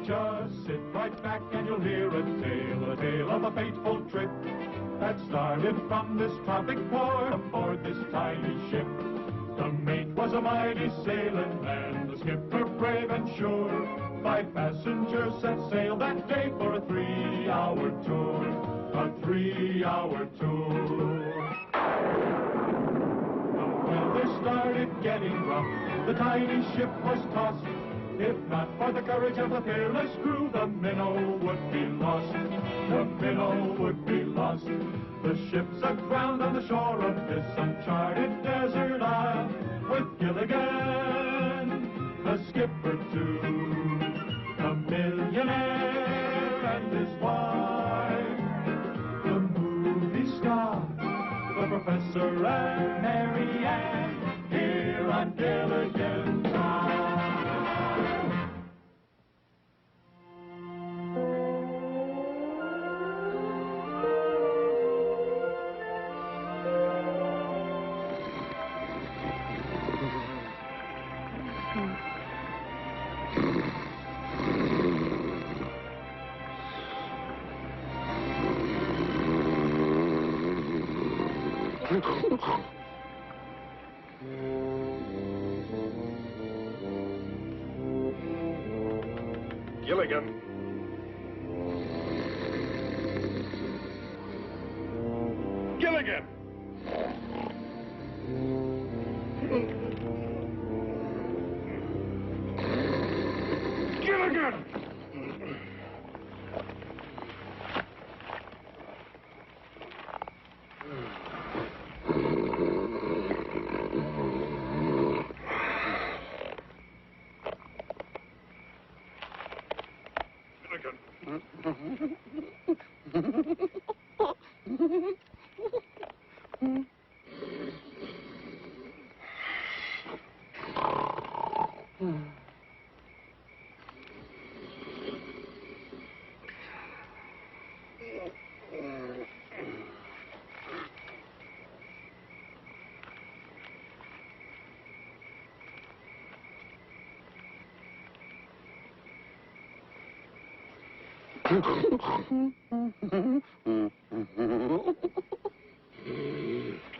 just sit right back and you'll hear a tale of a fateful trip that started from this tropic port aboard this tiny ship. The mate was a mighty sailing man, the skipper brave and sure. 5 passengers set sail that day for a 3-hour tour, a 3-hour tour. The weather started getting rough, the tiny ship was tossed. If not for the courage of the fearless crew, the minnow would be lost. The minnow would be lost. The ship's aground on the shore of this uncharted desert isle, with Gilligan, the skipper too, the millionaire and his wife, the movie star, the professor and Mary Ann, here on Gilligan Drive. Gilligan. Gilligan! Gilligan!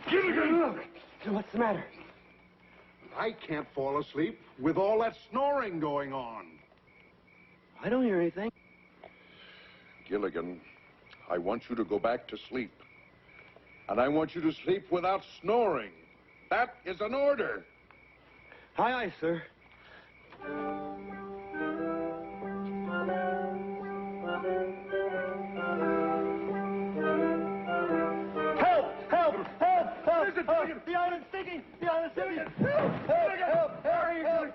Gilligan! Look! What's the matter? I can't fall asleep with all that snoring going on. I don't hear anything. Gilligan, I want you to go back to sleep. And I want you to sleep without snoring. That is an order. Aye, aye, sir. The island's sinking! The island's sinking!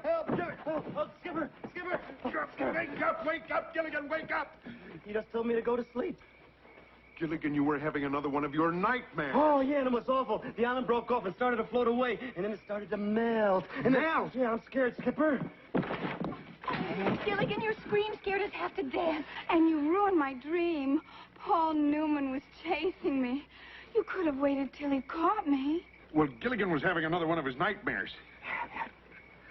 Help! Oh, Skipper! Wake up, Gilligan, wake up! He just told me to go to sleep. Gilligan, you were having another one of your nightmares. Oh, yeah, and it was awful. The island broke off and started to float away, and then it started to melt. And Melt? Yeah, I'm scared, Skipper. Gilligan, your scream scared us half to death, and you ruined my dream. Paul Newman was chasing me. You could have waited till he caught me. Well, Gilligan was having another one of his nightmares.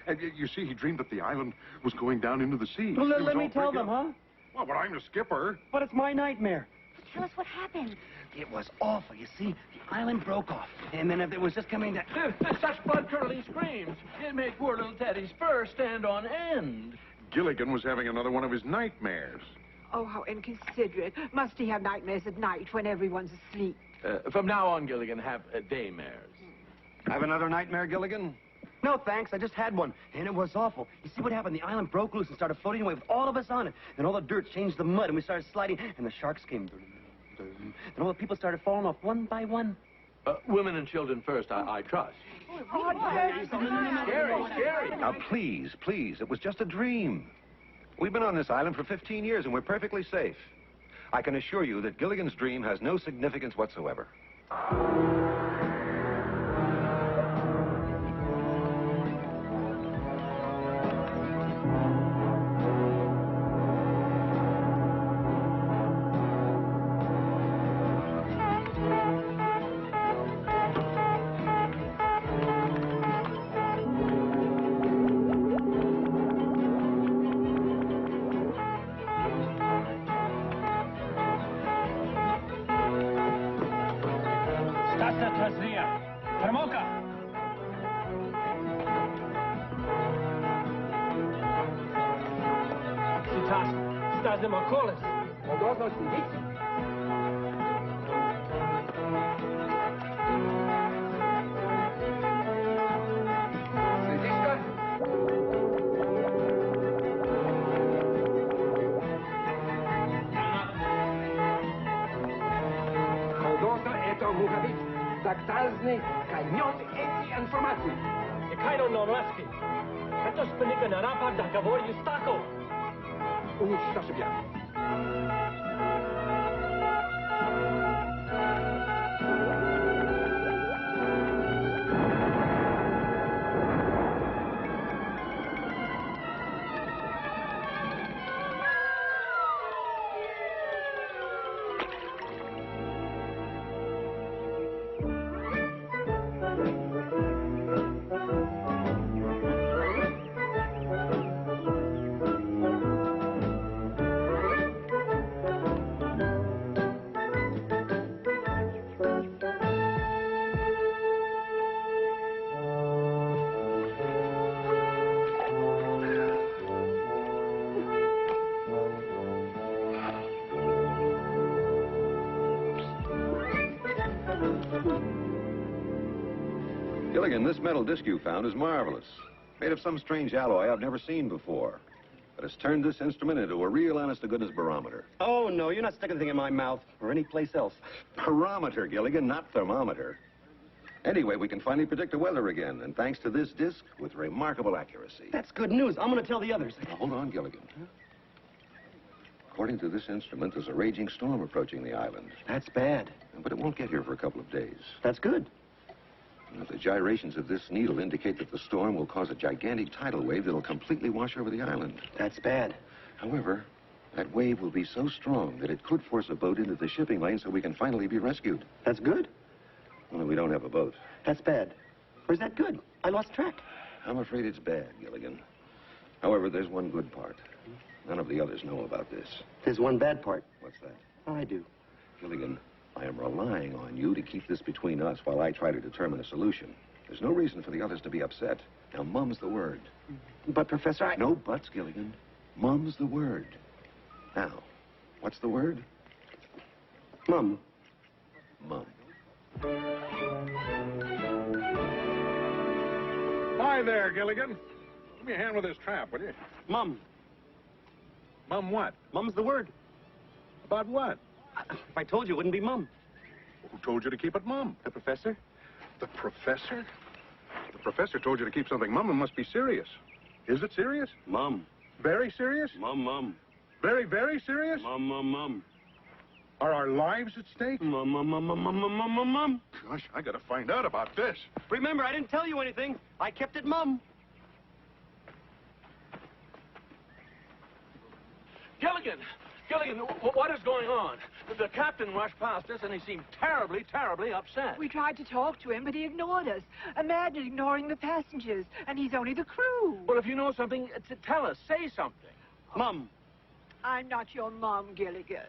And you see, he dreamed that the island was going down into the sea. Well, It was let all me tell breaking them, up. huh? Well, but I'm the skipper. But it's my nightmare. Tell us what happened. It was awful. You see, the island broke off, and then it was just coming down. Such blood-curdling screams. It made poor little Teddy's fur stand on end. Gilligan was having another one of his nightmares. Oh, how inconsiderate. Must he have nightmares at night when everyone's asleep? From now on, Gilligan, have daymares. Have another nightmare, Gilligan? No, thanks. I just had one, and it was awful. You see what happened? The island broke loose and started floating away with all of us on it. And all the dirt changed to mud, and we started sliding, and the sharks came. Then all the people started falling off one by one. Women and children first, I trust. Scary. Now, please, it was just a dream. We've been on this island for 15 years, and we're perfectly safe. I can assure you that Gilligan's dream has no significance whatsoever. Azria. Termoka. Sitas. Stas de Macolis. Odosno Sidici. Sidiska? Odosno eto Muhavic. Daktazni kanyon eti informacji. Jekajno Norweski. Это спиника на рапах договор Юстаков. Уничтожь себя. Gilligan, this metal disc you found is marvelous. Made of some strange alloy I've never seen before. But it's turned this instrument into a real honest-to-goodness barometer. Oh, no, you're not sticking anything in my mouth or any place else. Barometer, Gilligan, not thermometer. Anyway, we can finally predict the weather again, and thanks to this disc, with remarkable accuracy. That's good news. I'm going to tell the others. Now, hold on, Gilligan. According to this instrument, there's a raging storm approaching the island. That's bad. But it won't get here for a couple of days. That's good. Now, the gyrations of this needle indicate that the storm will cause a gigantic tidal wave that'll completely wash over the island. That's bad. However, that wave will be so strong that it could force a boat into the shipping lane so we can finally be rescued. That's good. Only we don't have a boat. That's bad. Or is that good? I lost track. I'm afraid it's bad, Gilligan. However, there's one good part. None of the others know about this. There's one bad part. What's that? I do. Gilligan, I am relying on you to keep this between us while I try to determine a solution. There's no reason for the others to be upset. Now, mum's the word. But, Professor, I... No buts, Gilligan. Mum's the word. Now, what's the word? Mum. Mum. Hi there, Gilligan. Give me a hand with this trap, will you? Mum. Mum what? Mum's the word. About what? If I told you, it wouldn't be Mum. Who told you to keep it mum? The Professor? The professor? The professor told you to keep something mum. It must be serious. Is it serious? Mum. Very serious? Mum. Very, very serious? Mum. Are our lives at stake? Mum. Gosh, I gotta find out about this. Remember, I didn't tell you anything. I kept it Mum. Gilligan, what is going on? The captain rushed past us, and he seemed terribly, terribly upset. We tried to talk to him, but he ignored us. Imagine ignoring the passengers, and he's only the crew. Well, if you know something, tell us. Say something. Mum. I'm not your mom, Gilligan.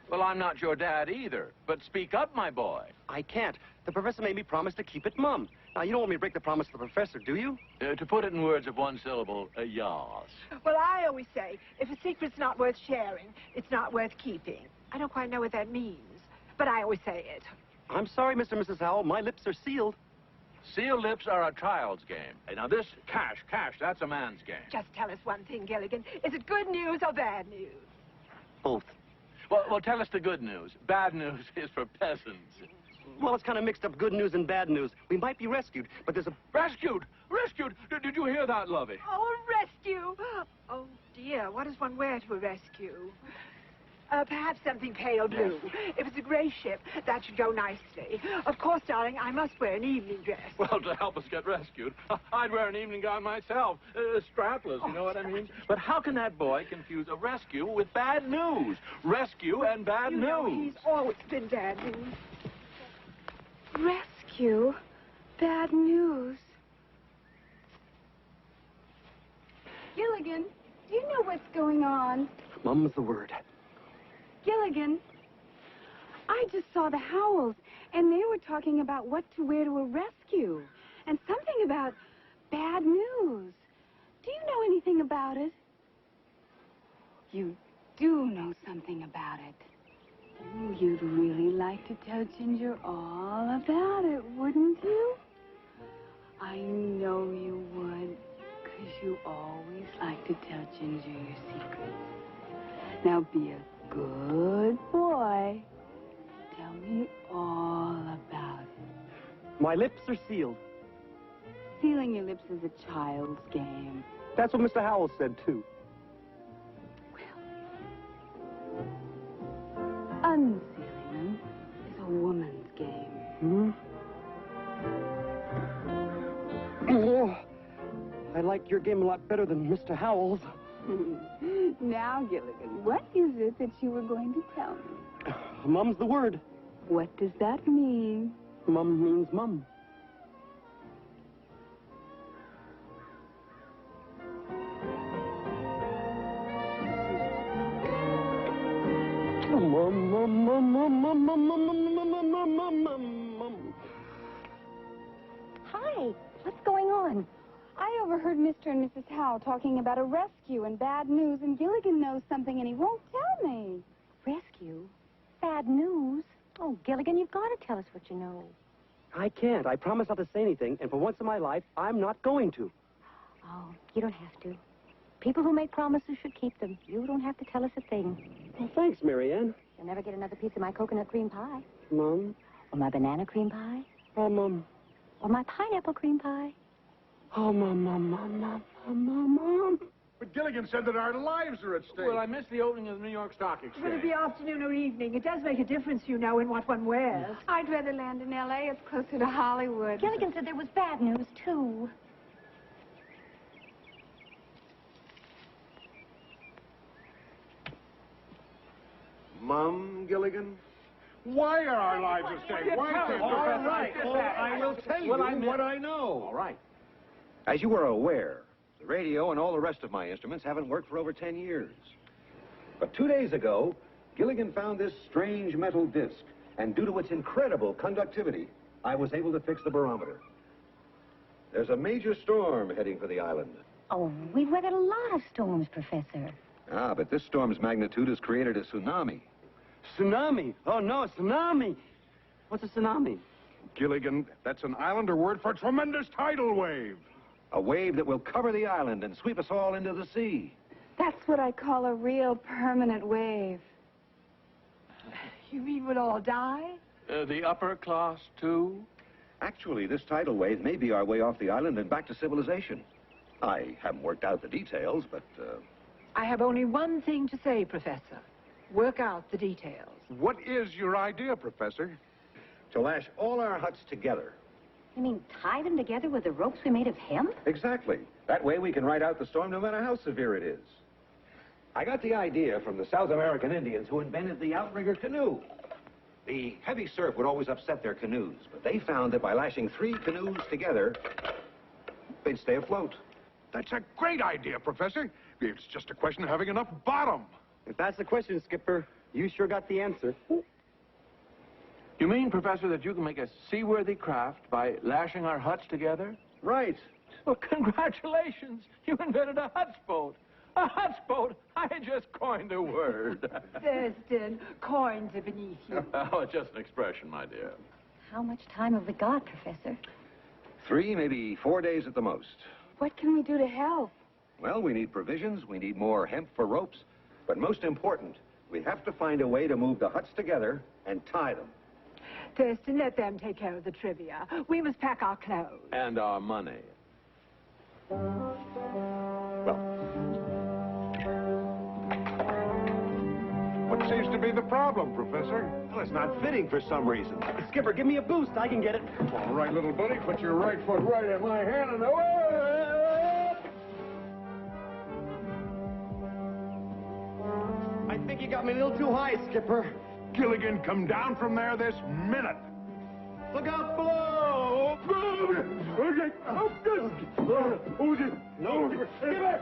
Well, I'm not your dad either, but speak up, my boy. I can't. The Professor made me promise to keep it Mum. Now, you don't want me to break the promise to the Professor, do you? To put it in words of one syllable, yes. Well, I always say, if a secret's not worth sharing, it's not worth keeping. I don't quite know what that means, but I always say it. I'm sorry, Mr. and Mrs. Howell. My lips are sealed. Sealed lips are a child's game. Hey, now this cash, that's a man's game. Just tell us one thing, Gilligan. Is it good news or bad news? Both. Well, tell us the good news. Bad news is for peasants. Well, it's kind of mixed up good news and bad news. We might be rescued, but there's a... Rescued! Did you hear that, Lovey? Oh, a rescue! Oh, dear, what does one wear to a rescue? Perhaps something pale blue. If it's a gray ship, that should go nicely. Of course, darling, I must wear an evening dress. Well, to help us get rescued, I'd wear an evening gown myself. Strapless, you know what I mean? But how can that boy confuse a rescue with bad news? Rescue and bad You news. know, he's always been bad news. Rescue? Bad news. Gilligan, do you know what's going on? Mum's the word. Gilligan, I just saw the Howells, And they were talking about what to wear to a rescue. And something about bad news. Do you know anything about it? You do know something about it. Oh, you'd really like to tell Ginger all about it, wouldn't you? I know you would, 'cause you always like to tell Ginger your secrets. Now be a good boy. Tell me all about it. My lips are sealed. Sealing your lips is a child's game. That's what Mr. Howell said, too. Unsealing them is a woman's game. Hmm? Oh, I like your game a lot better than Mr. Howell's. Now, Gilligan, what is it that you were going to tell me? Mum's the word. What does that mean? Mum means mum. Hi, what's going on? I overheard Mr. and Mrs. Howell talking about a rescue and bad news, and Gilligan knows something and he won't tell me. Rescue? Bad news? Oh, Gilligan, you've got to tell us what you know. I can't. I promise not to say anything, and for once in my life, I'm not going to. Oh, you don't have to. People who make promises should keep them. You don't have to tell us a thing. Well, thanks, Marianne. You'll never get another piece of my coconut cream pie. Mom. Or my banana cream pie. Oh, Mom. Or my pineapple cream pie. Oh, Mom. But Gilligan said that our lives are at stake. Well, I missed the opening of the New York Stock Exchange. Whether it be afternoon or evening, it does make a difference, you know, in what one wears. I'd rather land in L.A. It's closer to Hollywood. Gilligan said there was bad news, too. Mum, Gilligan? Why are our lives at stake? Why tell us, can't Professor. All right. Get Oh, that. I will tell you Well, I what I know. All right. As you are aware, the radio and all the rest of my instruments haven't worked for over 10 years. But 2 days ago, Gilligan found this strange metal disc, and due to its incredible conductivity, I was able to fix the barometer. There's a major storm heading for the island. Oh, we've weathered a lot of storms, Professor. Ah, but this storm's magnitude has created a tsunami. Tsunami. Oh, no, tsunami. What's a tsunami? Gilligan, that's an Islander word for tremendous tidal wave. A wave that will cover the island and sweep us all into the sea. That's what I call a real permanent wave. You mean we'll all die? The upper class, too? Actually, this tidal wave may be our way off the island and back to civilization. I haven't worked out the details, but, I have only one thing to say, Professor. Work out the details. What is your idea, Professor? to lash all our huts together. You mean tie them together with the ropes we made of hemp? Exactly. That way we can ride out the storm no matter how severe it is. I got the idea from the South American Indians who invented the outrigger canoe. The heavy surf would always upset their canoes, but they found that by lashing 3 canoes together, they'd stay afloat. That's a great idea, Professor. It's just a question of having enough bottom. If that's the question, Skipper, you sure got the answer. You mean, Professor, that you can make a seaworthy craft by lashing our huts together? Right. Well, congratulations. You invented a hutsboat. A hutsboat? I just coined a word. Thurston, coins are beneath you. Oh, it's just an expression, my dear. How much time have we got, Professor? 3, maybe 4 days at the most. What can we do to help? Well, we need provisions, we need more hemp for ropes, but most important, we have to find a way to move the huts together and tie them. Thurston, let them take care of the trivia. We must pack our clothes. And our money. Well, What seems to be the problem, Professor? well, it's not fitting for some reason. Skipper, give me a boost. I can get it. All right, little buddy, put your right foot right in my hand and away! I think you got me a little too high, Skipper. Gilligan, come down from there this minute. Look out below! No, Skipper!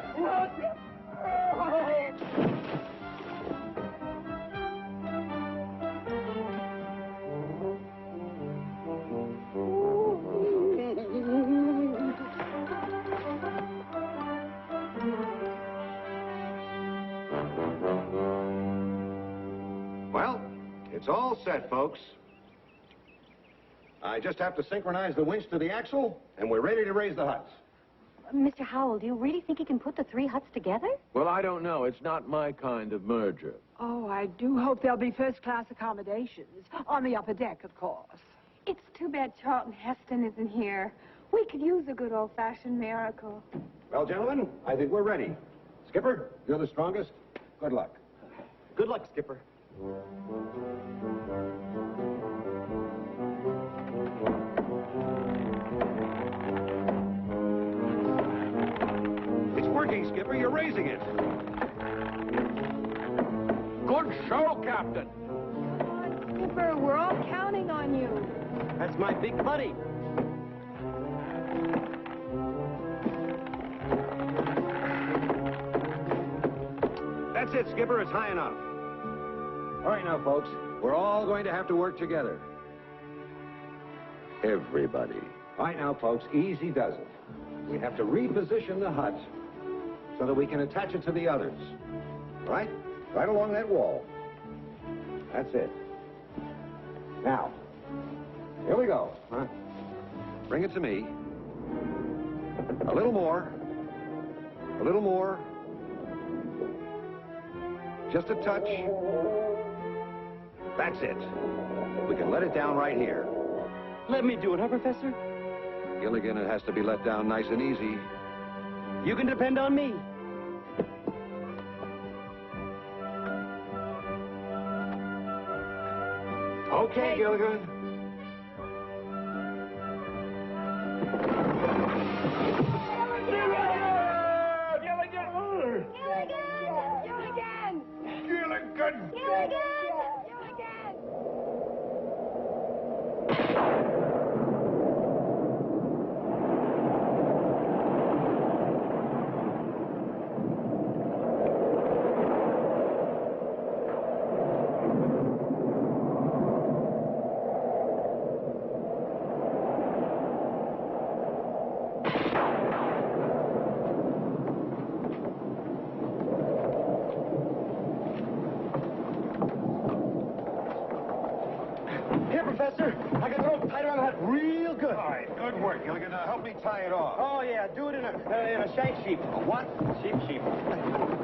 It's all set, folks. I just have to synchronize the winch to the axle, and we're ready to raise the huts. Mr. Howell, do you really think he can put the 3 huts together? Well, I don't know. It's not my kind of merger. Oh, I do hope there'll be first-class accommodations. On the upper deck, of course. It's too bad Charlton Heston isn't here. We could use a good old-fashioned miracle. Well, gentlemen, I think we're ready. Skipper, you're the strongest. Good luck. Good luck, Skipper. It's working, Skipper. You're raising it. Good show, Captain. Come on, Skipper, we're all counting on you. That's my big buddy. That's it, Skipper. It's high enough. All right now, folks. We're all going to have to work together. Everybody. All right now, folks. Easy does it. We have to reposition the hut so that we can attach it to the others. All right? Right along that wall. That's it. Now, here we go. Huh? Bring it to me. A little more. A little more. Just a touch. That's it. We can let it down right here. Let me do it, huh, Professor? Gilligan, it has to be let down nice and easy. You can depend on me. Okay, Gilligan. Here, Professor. I got the rope tied around the hut real good. All right, good work, Gilligan. Now help me tie it off. Oh, yeah. Do it in a shank sheep. A what? Sheep.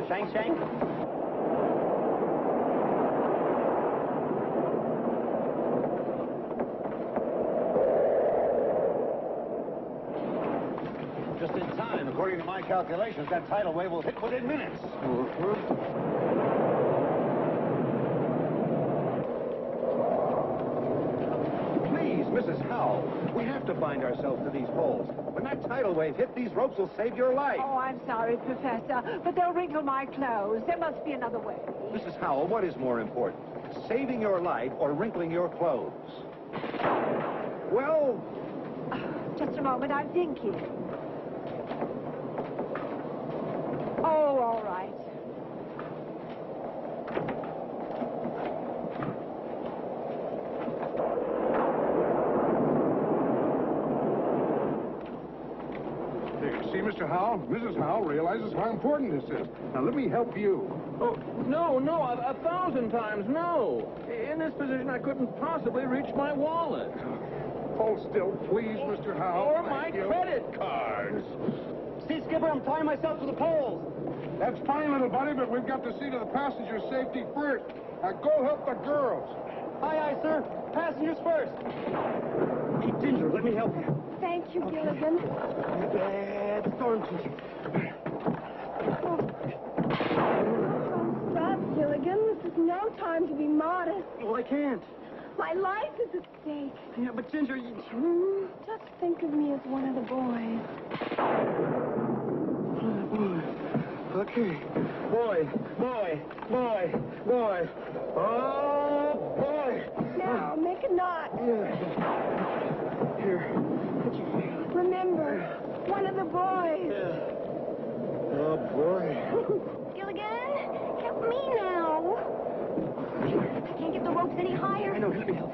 Shank. Just in time. According to my calculations, that tidal wave will hit within minutes. Please, Mrs. Howell, we have to bind ourselves to these poles. When that tidal wave hit, these ropes will save your life. Oh, I'm sorry, Professor, but they'll wrinkle my clothes. There must be another way. Mrs. Howell, what is more important? Saving your life or wrinkling your clothes? Well... Just a moment, I'm thinking. Oh, all right. See, Mr. Howell, Mrs. Howell realizes how important this is. Now, let me help you. Oh, no, 1,000 times no. In this position, I couldn't possibly reach my wallet. Hold still, please, Mr. Howell. Or my credit cards. See, Skipper, I'm tying myself to the poles. That's fine, little buddy, but we've got to see to the passenger's safety first. Now, go help the girls. Aye, sir. Passengers first. Hey, Ginger, let me help you. Thank you, Gilligan. Bad storm, Ginger. Stop, Gilligan. This is no time to be modest. Well, I can't. My life is at stake. Yeah, but Ginger, you... Just think of me as one of the boys. Okay. Boy. Oh, boy. Now, make a knot. Here. Remember, one of the boys. Yeah. Oh, boy. Gilligan, help me now. I can't get the ropes any higher. I know, let me help.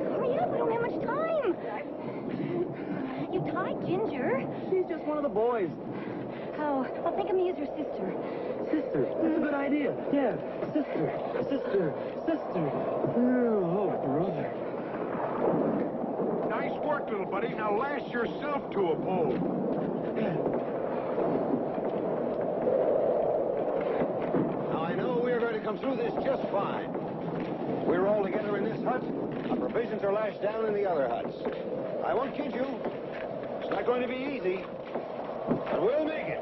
Hurry up, we don't have much time. You tied Ginger. She's just one of the boys. How? Well, think of me as your sister. Sister, that's a good idea. Yeah, sister. Oh, brother. Nice work, little buddy. Now lash yourself to a pole. Now, I know we're going to come through this just fine. We're all together in this hut. Our provisions are lashed down in the other huts. I won't kid you. It's not going to be easy. But we'll make it.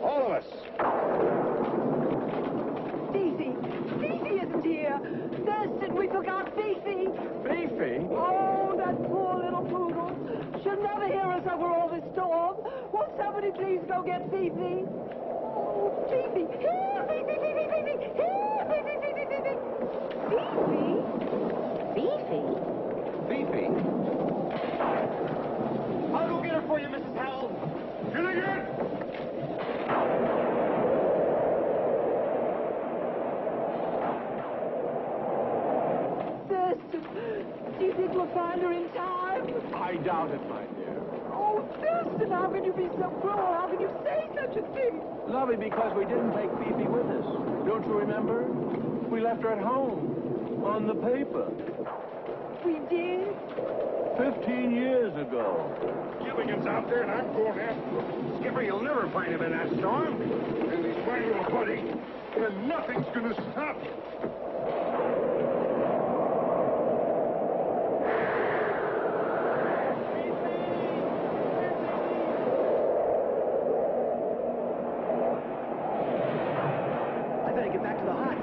All of us. Fifi! Fifi isn't here! Thurston, we forgot Fifi! Fifi? Oh, that poor little poodle. She'll never hear us over all this storm. Will somebody please go get Fifi? Oh, Fifi! Here, Fifi, Fifi, Fifi! Here, Fifi, Fifi, Fifi! Fifi? Fifi. I'll go get her for you, Mrs. Howell. Gilligan! Thurston, do you think we'll find her in time? I doubt it, my dear. Oh, Thurston, how can you be so cruel? How can you say such a thing? Lovey, because we didn't take Fifi with us. Don't you remember? We left her at home. On the paper. We did? 15 years ago. Gilligan's out there, and I'm going after him. Skipper, you'll never find him in that storm. And he's my little buddy, and nothing's going to stop him. I better get back to the huts.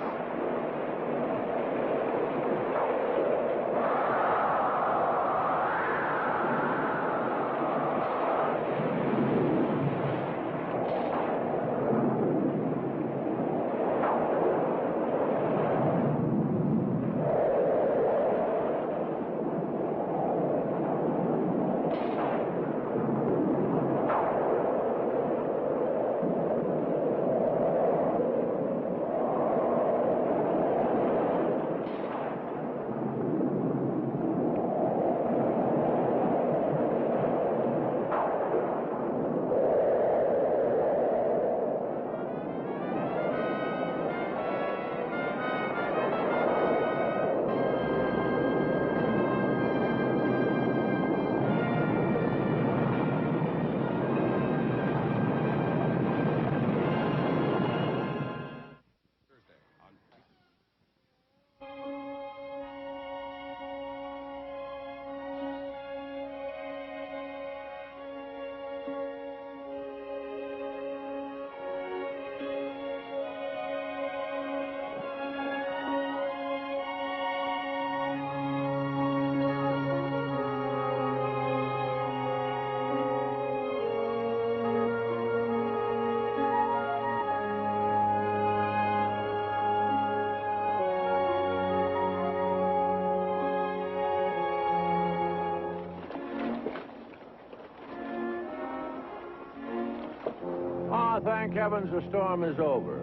Thank heavens the storm is over.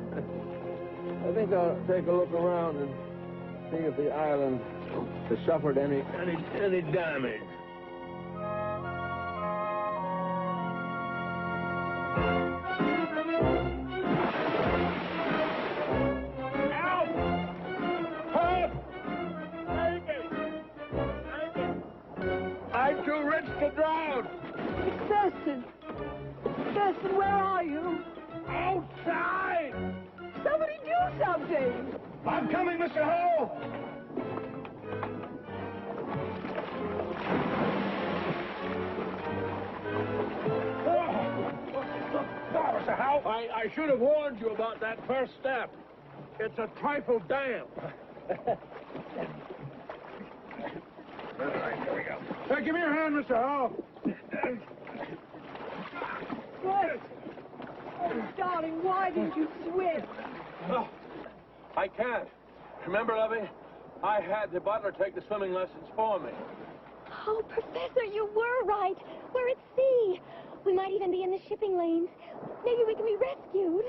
I think I'll take a look around and see if the island has suffered any damage. Help! Help! Save me! Save me! I'm too rich to drown! Thurston! Thurston, where are you? Outside! Somebody do something! I'm coming, Mr. Howell! Mr. Howell, I should have warned you about that first step. It's a trifle damp. All right, here we go. Hey, give me your hand, Mr. Howell. What? Oh, darling, why didn't you swim? Oh, I can't. Remember, Lovey? I had the butler take the swimming lessons for me. Oh, Professor, you were right. We're at sea. We might even be in the shipping lanes. Maybe we can be rescued.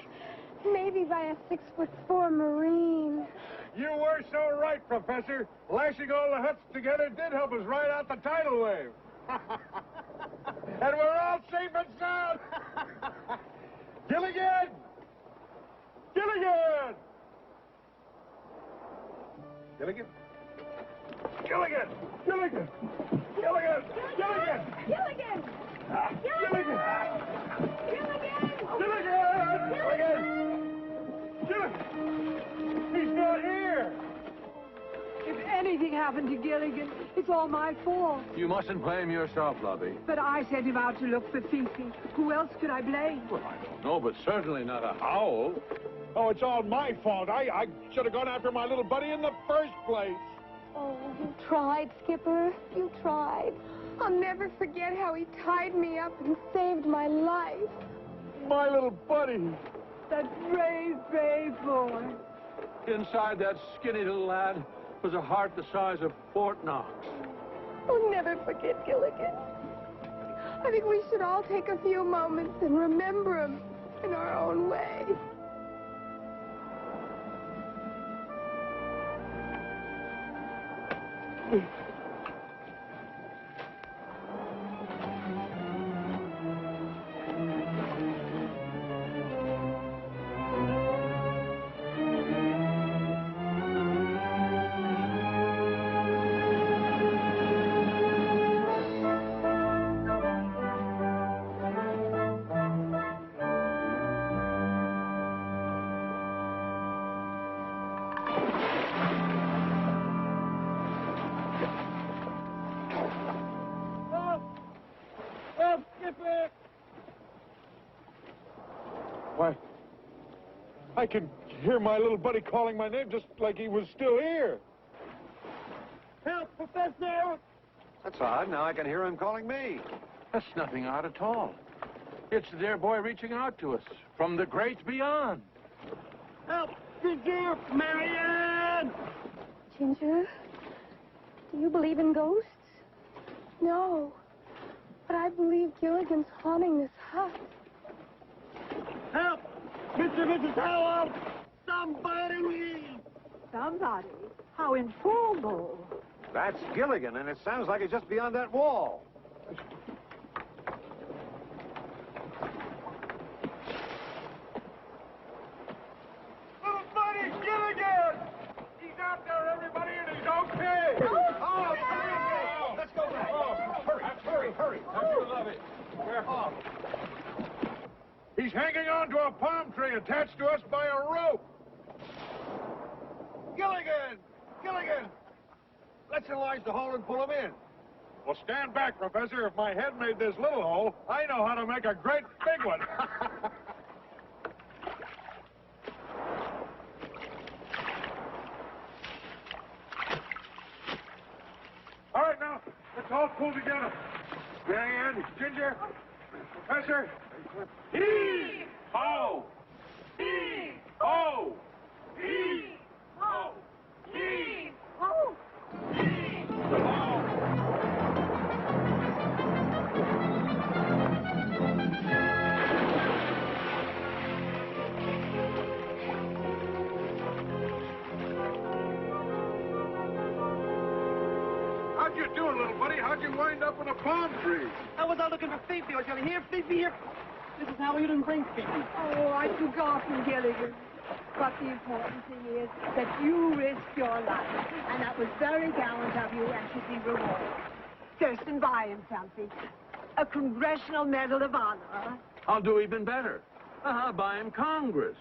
Maybe by a 6'4" Marine. You were so right, Professor. Lashing all the huts together did help us ride out the tidal wave. And we're all safe and sound. Gilligan? Gilligan! Gilligan! Gilligan! Gilligan! Gilligan! Gilligan! Gilligan! Gilligan! Gilligan! He's not here! If anything happened to Gilligan, it's all my fault. You mustn't blame yourself, Lovey. But I sent him out to look for Fifi. Who else could I blame? Well, I don't know, but certainly not a Howell. Oh, it's all my fault. I should have gone after my little buddy in the first place. Oh, you tried, Skipper. You tried. I'll never forget how he tied me up and saved my life. My little buddy. That brave, brave boy. Inside that skinny little lad was a heart the size of Fort Knox. I'll never forget Gilligan. I think we should all take a few moments and remember him in our own way. Why, I could hear my little buddy calling my name just like he was still here. Help, Professor! That's odd. Now I can hear him calling me. That's nothing odd at all. It's the dear boy reaching out to us from the great beyond. Help! Ginger! Marianne! Ginger, do you believe in ghosts? No, but I believe Gilligan's haunting this hut. Help! Mr. and Mrs. Howell! Somebody! Somebody? How informal. That's Gilligan, and it sounds like it's just beyond that wall. Little buddy, Gilligan! He's out there, everybody, and he's okay! Oh, let's go back. Hurry. Careful. He's hanging on to a palm tree attached to us by a rope. Gilligan! Let's enlarge the hole and pull him in. Well, stand back, Professor. If my head made this little hole, I know how to make a great big one. All right, now, let's all pull together. Marianne, Ginger, Professor. Hee-ho! Hee-ho! Hee-ho! Hee-ho! How'd you do, little buddy? How'd you wind up in a palm tree? I was out looking for Fifi. I was yelling, here, Fifi, here. This is how you didn't bring Fifi. Oh, I'd forgotten, Gilligan. But the important thing is that you risked your life. And that was very gallant of you and should be rewarded. Thurston, buy him something. A Congressional Medal of Honor. I'll do even better. Buy him Congress.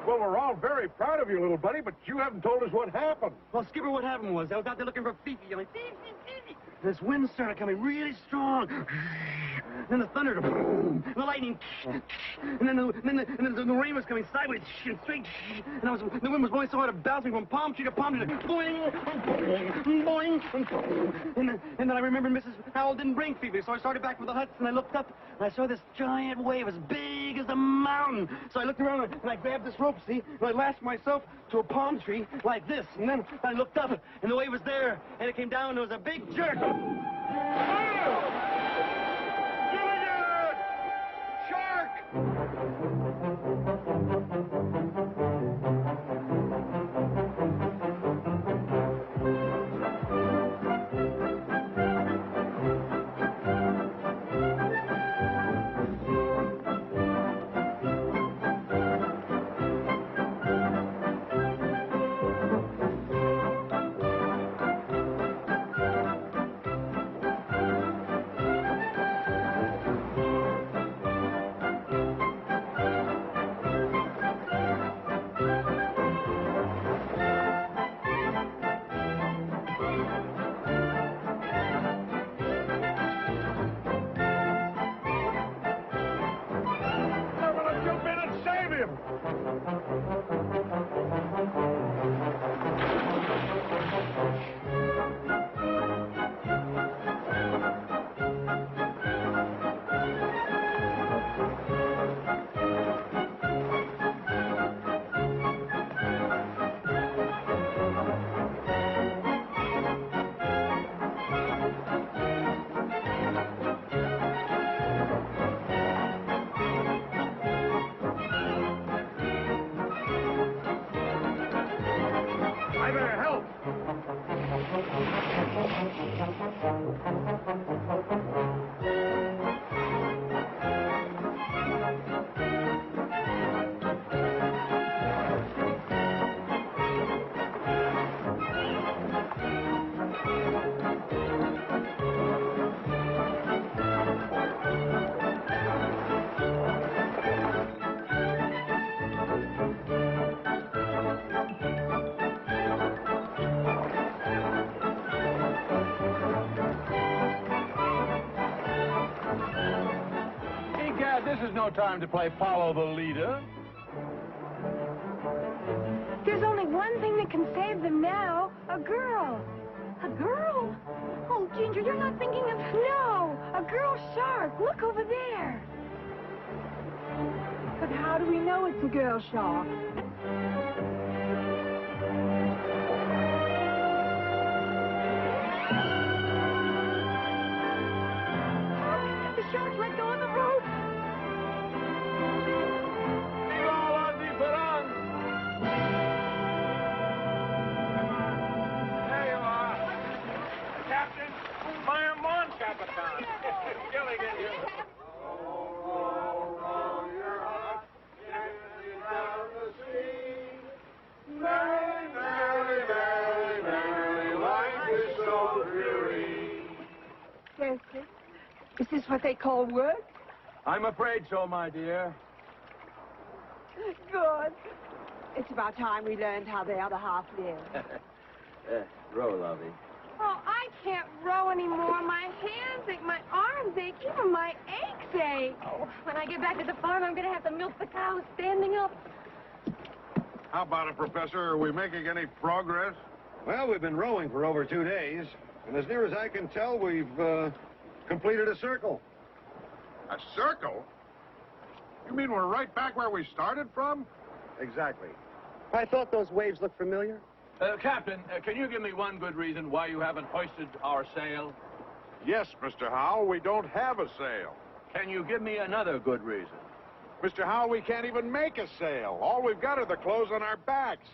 Well, we're all very proud of you, little buddy, but you haven't told us what happened. Well, Skipper, what happened was I was out there looking for Fifi. Yelling, Fifi, Fifi. This wind started coming really strong. Then the thunder, the lightning, and then the rain was coming sideways and straight. And the wind was blowing so hard it bounced me from palm tree to palm tree. Boing, boing, boing. And then I remembered Mrs. Howell didn't bring Fifi, so I started back for the huts and I looked up and I saw this giant wave as big as a mountain. So I looked around and I grabbed this rope, see, and I lashed myself to a palm tree like this. And then I looked up and the wave was there and it came down and there was a big jerk. is no time to play follow the leader. There's only one thing that can save them now. A girl. A girl? Oh, Ginger, you're not thinking of... No! A girl shark. Look over there. But how do we know it's a girl shark? The shark let go of the rope. There you are. Captain, my mon Capitan. Gilligan here. Merrily, merrily, merrily, merrily, life is so dreary. Thurston, is this what they call work? I'm afraid so, my dear. Good. It's about time we learned how the other half lives. Row, lovey. Oh, I can't row anymore. My hands ache, my arms ache, even my aches ache. Oh, when I get back to the farm, I'm going to have to milk the cows standing up. How about it, Professor? Are we making any progress? Well, we've been rowing for over 2 days, and as near as I can tell, we've completed a circle. A circle? You mean we're right back where we started from? Exactly. I thought those waves looked familiar. Captain, can you give me one good reason why you haven't hoisted our sail? Yes, Mr. Howell, we don't have a sail. Can you give me another good reason? Mr. Howell, we can't even make a sail. All we've got are the clothes on our backs.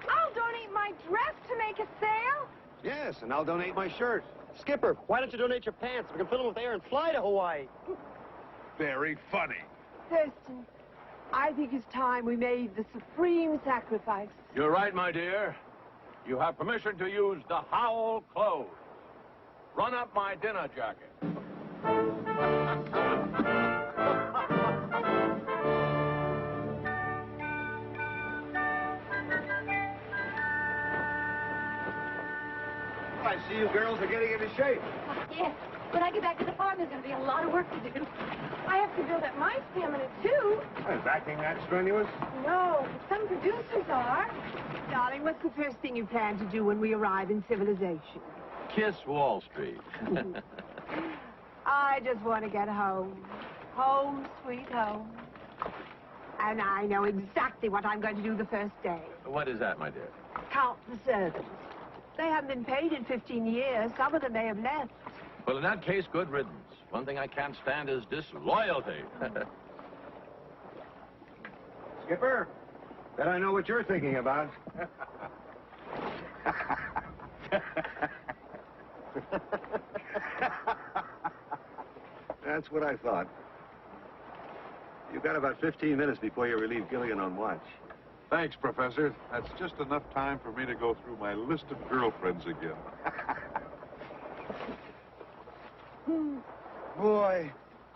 I'll donate my dress to make a sail. Yes, and I'll donate my shirt. Skipper, why don't you donate your pants? We can fill them with air and fly to Hawaii. Very funny. Thurston, I think it's time we made the supreme sacrifice. You're right, my dear. You have permission to use the Howell clothes. Run up my dinner jacket. I see you girls are getting into shape. Yes. When I get back to the farm, there's going to be a lot of work to do. I have to build up my stamina, too. Is acting that strenuous? No, but some producers are. Darling, what's the first thing you plan to do when we arrive in civilization? Kiss Wall Street. I just want to get home. Home, sweet home. And I know exactly what I'm going to do the first day. What is that, my dear? Count the servants. They haven't been paid in 15 years. Some of them may have left. Well, in that case, good riddance. One thing I can't stand is disloyalty. Skipper, bet I know what you're thinking about. That's what I thought. You've got about 15 minutes before you relieve Gilligan on watch. Thanks, Professor. That's just enough time for me to go through my list of girlfriends again. Boy,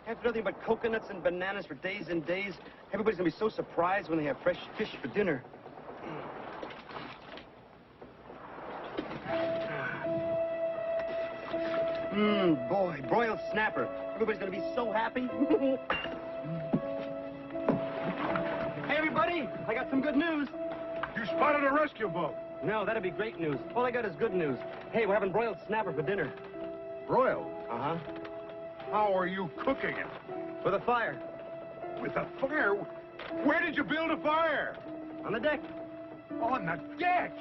after nothing but coconuts and bananas for days and days, everybody's going to be so surprised when they have fresh fish for dinner. Boy, broiled snapper. Everybody's going to be so happy. Hey, everybody, I got some good news. You spotted a rescue boat. No, that'd be great news. All I got is good news. Hey, we're having broiled snapper for dinner. Broiled? Uh-huh. How are you cooking it? With a fire. With a fire? Where did you build a fire? On the deck. On the deck?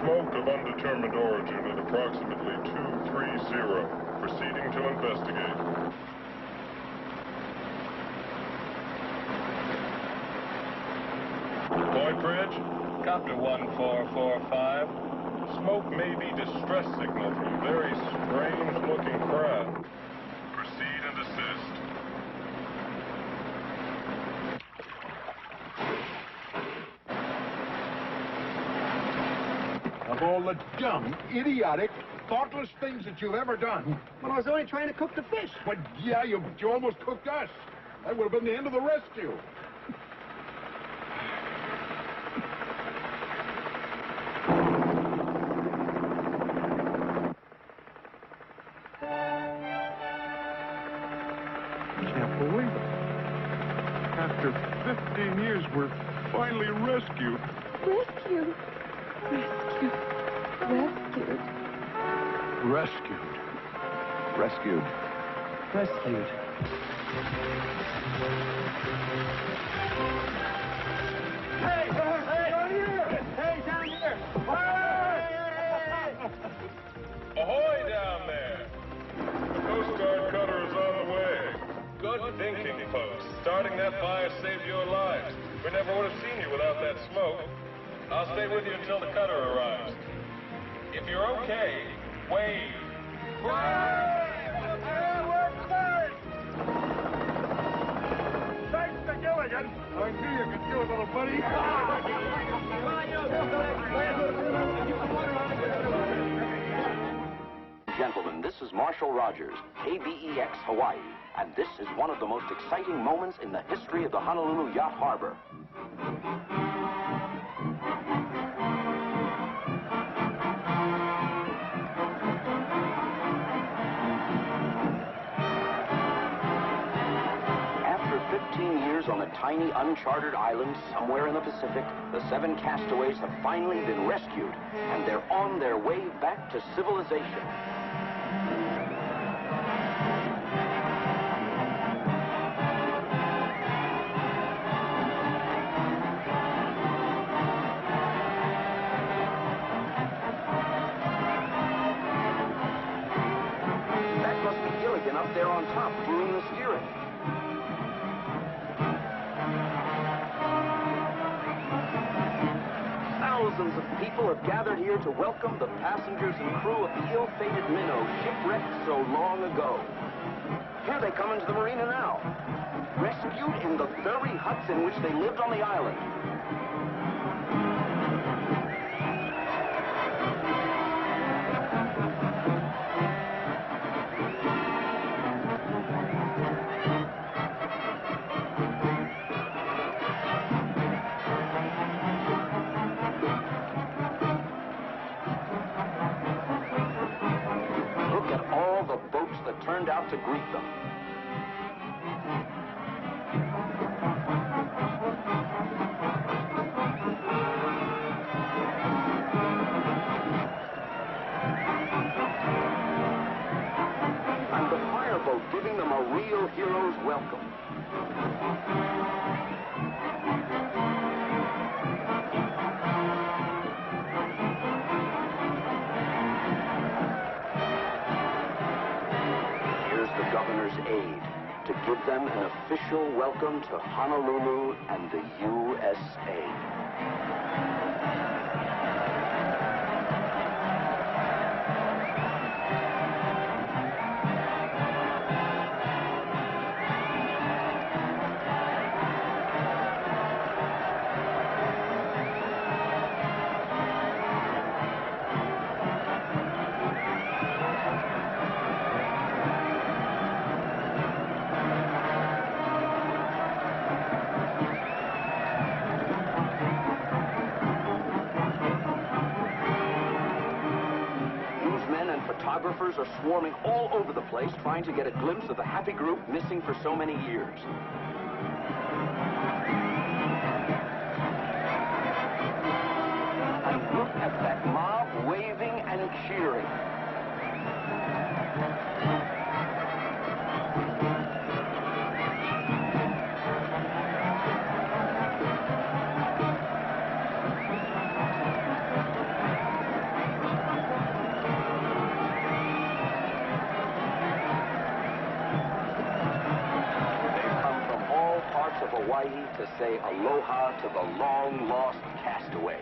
Smoke of undetermined origin at approximately 230. Proceeding to investigate. Point Bridge. Copy 1445. Smoke may be distress signal from very strange-looking craft. Proceed and assist. Of all the dumb, idiotic, thoughtless things that you've ever done. Well, I was only trying to cook the fish. But yeah, you almost cooked us. That would have been the end of the rescue. Can't believe it. After 15 years, we're finally rescued. Rescued. Rescued. Rescued. Rescued. Rescued. Rescued. Hey! Hey! Down here! Hey, down here! Ahoy down there! The Coast Guard cutter is on the way. Good thinking, folks. Starting that fire saved your lives. We never would have seen you without that smoke. I'll stay with you until the cutter arrives. If you're okay, wave. Thanks to Gilligan. I knew you could do it, little buddy. Gentlemen, this is Marshall Rogers, KBEX Hawaii, and this is one of the most exciting moments in the history of the Honolulu Yacht Harbor. After 15 years on a tiny uncharted island somewhere in the Pacific, the 7 castaways have finally been rescued, and they're on their way back to civilization. That must be Gilligan up there on top doing the steering. Thousands of people have gathered here to welcome the passengers and crew of the ill-fated minnow shipwrecked so long ago. Here they come into the marina now, rescued in the very huts in which they lived on the island. Look at all the boats that turned out to greet them. And the fireboat giving them a real hero's welcome. Here's the governor's aide to give them an official welcome to Honolulu and the USA. Newsmen and photographers are swarming all over the place trying to get a glimpse of the happy group missing for so many years. And look at that mob waving and cheering. Of Hawaii to say aloha to the long-lost castaways.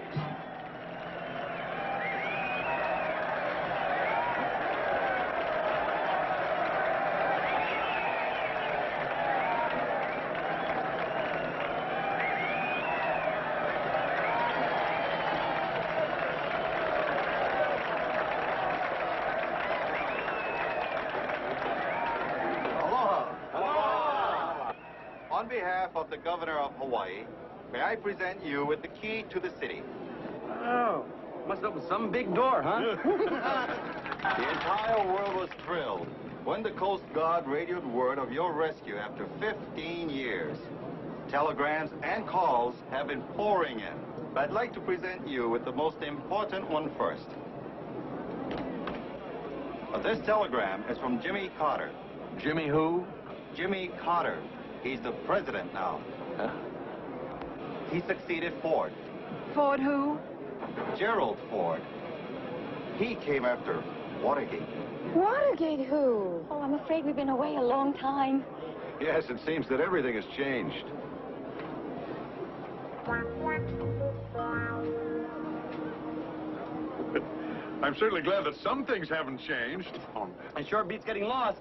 behalf of the governor of Hawaii, may I present you with the key to the city. Oh, must open some big door, huh? The entire world was thrilled when the Coast Guard radioed word of your rescue after 15 years. Telegrams and calls have been pouring in. But I'd like to present you with the most important one first. This telegram is from Jimmy Carter. Jimmy who? Jimmy Carter. He's the president now. Huh? He succeeded Ford. Ford who? Gerald Ford. He came after Watergate. Watergate who? Oh, I'm afraid we've been away a long time. Yes, it seems that everything has changed. I'm certainly glad that some things haven't changed. And sure beats getting lost.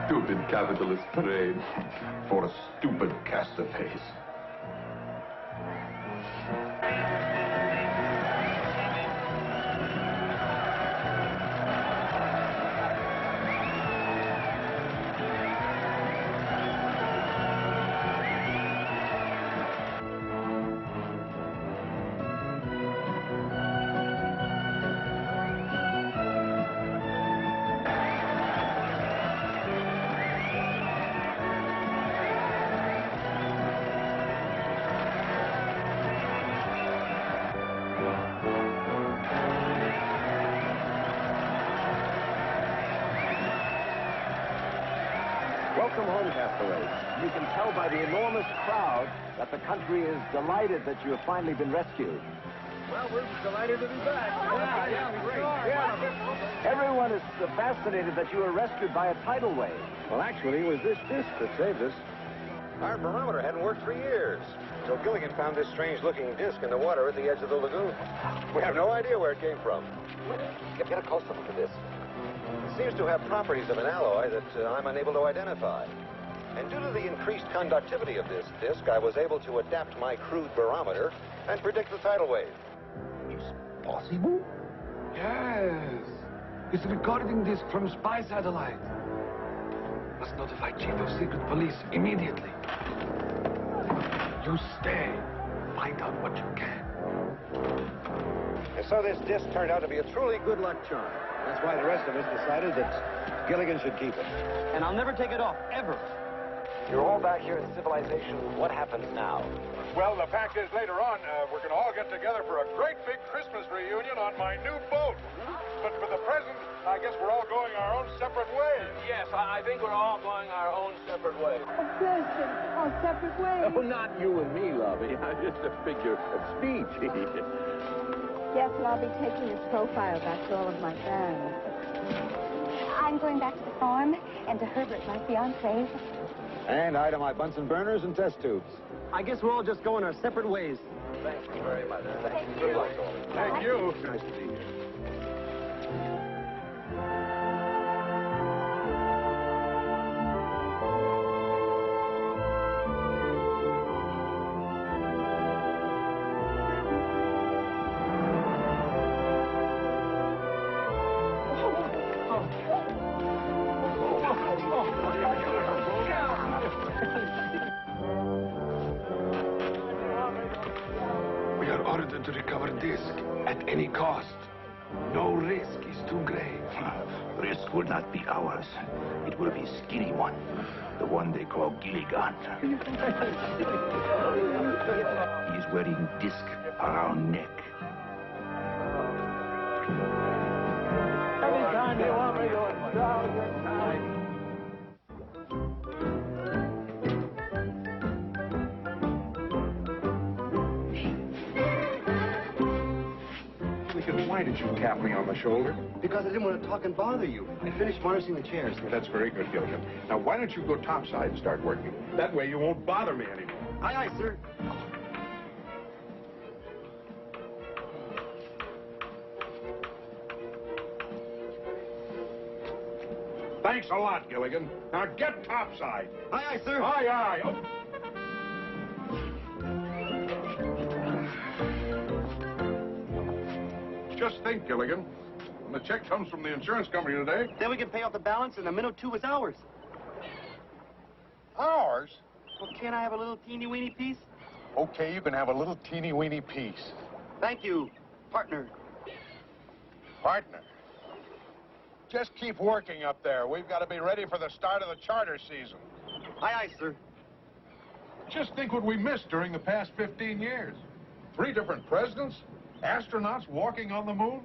Stupid capitalist parade for stupid castaways. Welcome home, castaways. You can tell by the enormous crowd that the country is delighted that you have finally been rescued. Well, we're delighted to be back. Everyone is fascinated that you were rescued by a tidal wave. Well, actually, it was this disc that saved us. Our barometer hadn't worked for years, so Gilligan found this strange-looking disc in the water at the edge of the lagoon. We have no idea where it came from. Get a closer look at this. It seems to have properties of an alloy that I'm unable to identify. And due to the increased conductivity of this disc, I was able to adapt my crude barometer and predict the tidal wave. It's possible? Yes. It's a recording disc from Spies satellite. Must notify Chief of Secret Police immediately. You stay. Find out what you can. And so this disc turned out to be a truly good luck charm. That's why the rest of us decided that Gilligan should keep it. And I'll never take it off, ever. You're all back here in civilization. What happens now? Well, the fact is, later on, we're going to all get together for a great big Christmas reunion on my new boat. But for the present, I guess we're all going our own separate ways. Yes, I think we're all going our own separate ways. Of course, our separate ways. Oh, not you and me, Lovey. Just a figure of speech. Yes, and I'll be taking his profile back to all of my fans. I'm going back to the farm and to Herbert, my fiancé. And I to my Bunsen burners and test tubes. I guess we're all just going our separate ways. Thank you very much. Thank you. Good luck, all. Thank you. Nice to be here. We are ordered to recover disc at any cost. No risk is too grave. Risk will not be ours. It will be skinny one. The one they call Gilligan. He's wearing disc around neck. Anytime time you want me to 1,000 times. Why did you tap me on the shoulder? Because I didn't want to talk and bother you. I finished varnishing the chairs. That's very good, Gilligan. Now, why don't you go topside and start working? That way you won't bother me anymore. Aye, aye, sir. Thanks a lot, Gilligan. Now get topside. Aye, aye, sir. Aye, aye. Oh. Just think, Gilligan. When the check comes from the insurance company today... Then we can pay off the balance, and the minnow 2 is ours. Ours? Well, can't I have a little teeny-weeny piece? Okay, you can have a little teeny-weeny piece. Thank you, partner. Partner? Just keep working up there. We've got to be ready for the start of the charter season. Aye, aye, sir. Just think what we missed during the past 15 years. 3 different presidents, astronauts walking on the moon,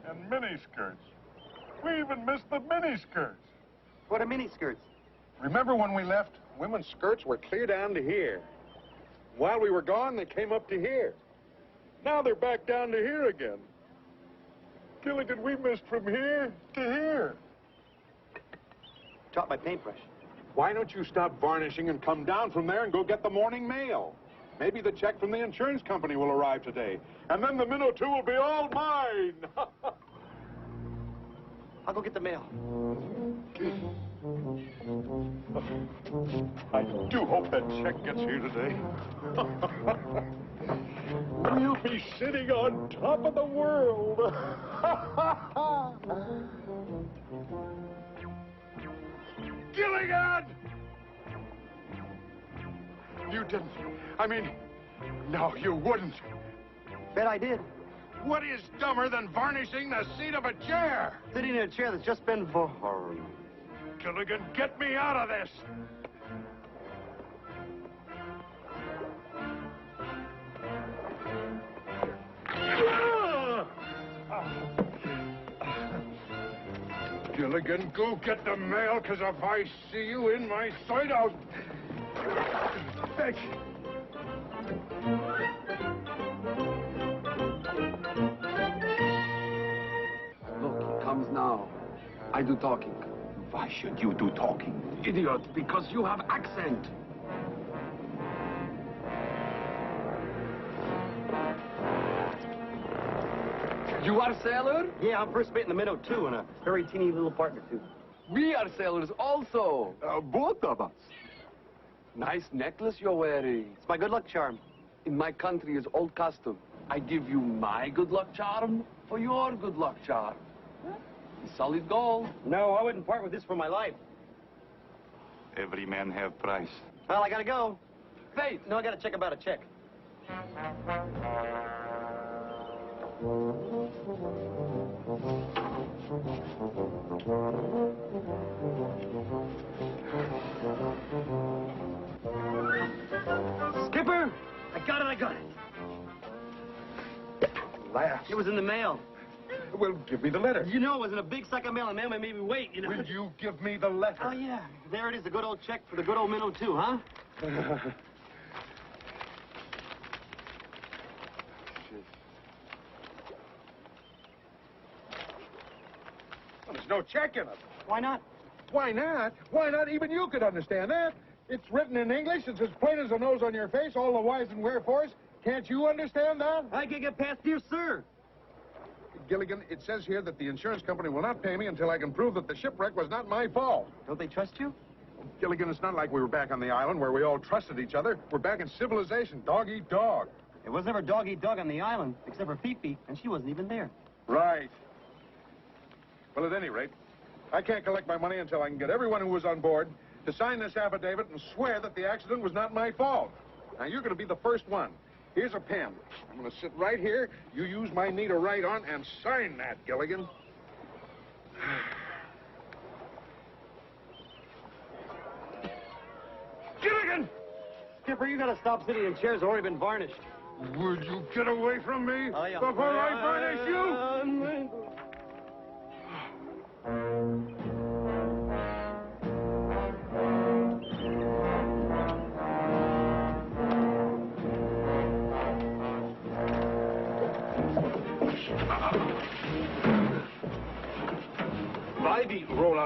and miniskirts. We even missed the miniskirts. What are miniskirts? Remember when we left, women's skirts were clear down to here. While we were gone, they came up to here. Now they're back down to here again. Gilligan, we missed from here to here. Chop my paintbrush. Why don't you stop varnishing and come down from there and go get the morning mail? Maybe the check from the insurance company will arrive today. And then the minnow 2 will be all mine. I'll go get the mail. I do hope that check gets here today. We'll be sitting on top of the world. Gilligan! You didn't. I mean, no, you wouldn't. Bet I did. What is dumber than varnishing the seat of a chair? Sitting in a chair that's just been varnished. Gilligan, get me out of this. Gilligan, go get the mail, because if I see you in my sight, I'll... Thanks. Look, he comes now. I do talking. Why should you do talking? Idiot, because you have accent. You are sailor? Yeah, I'm first mate in the minnow 2 and a very teeny little partner, too. We are sailors also. Both of us. Nice necklace you're wearing. It's my good luck charm. In my country is old custom. I give you my good luck charm for your good luck charm. Solid gold. No, I wouldn't part with this for my life. Every man have price. Well, I gotta go. Wait. No, I gotta check about a check. Skipper! I got it. Last. It was in the mail. Well, give me the letter. You know, it was in a big sack of mail, and mailman made me wait, you know. Will you give me the letter? Oh, yeah. There it is, the good old check for the good old minnow, too, huh? Well, there's no check in it. Why not? Why not? Why not? Even you could understand that. It's written in English. It's as plain as the nose on your face, all the whys and wherefores. Can't you understand that? I can get past dear sir. Gilligan, it says here that the insurance company will not pay me until I can prove that the shipwreck was not my fault. Don't they trust you? Gilligan, it's not like we were back on the island where we all trusted each other. We're back in civilization, dog eat dog. It was never dog eat dog on the island, except for Pee-Pee, and she wasn't even there. Right. Well, at any rate, I can't collect my money until I can get everyone who was on board to sign this affidavit and swear that the accident was not my fault. Now, you're going to be the first one. Here's a pen. I'm going to sit right here. You use my knee to write on and sign that, Gilligan. Gilligan! Skipper, you gotta stop sitting in chairs that already been varnished. Would you get away from me Oh, yeah. before I varnish you?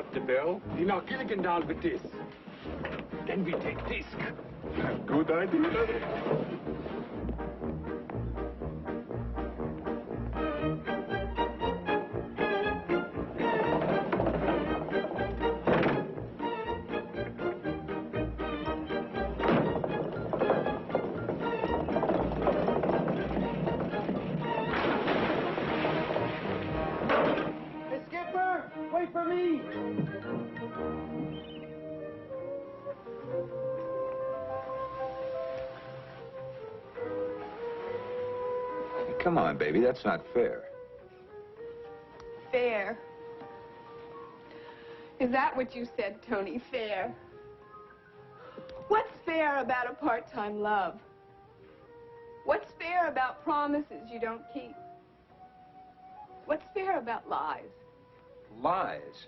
up the bell. You knock Gilligan down with this. Then we take disc. Good idea. Hey, Skipper! Wait for me! Come on, baby, that's not fair. Fair. Is that what you said, Tony? Fair? What's fair about a part-time love? What's fair about promises you don't keep? What's fair about lies? Lies?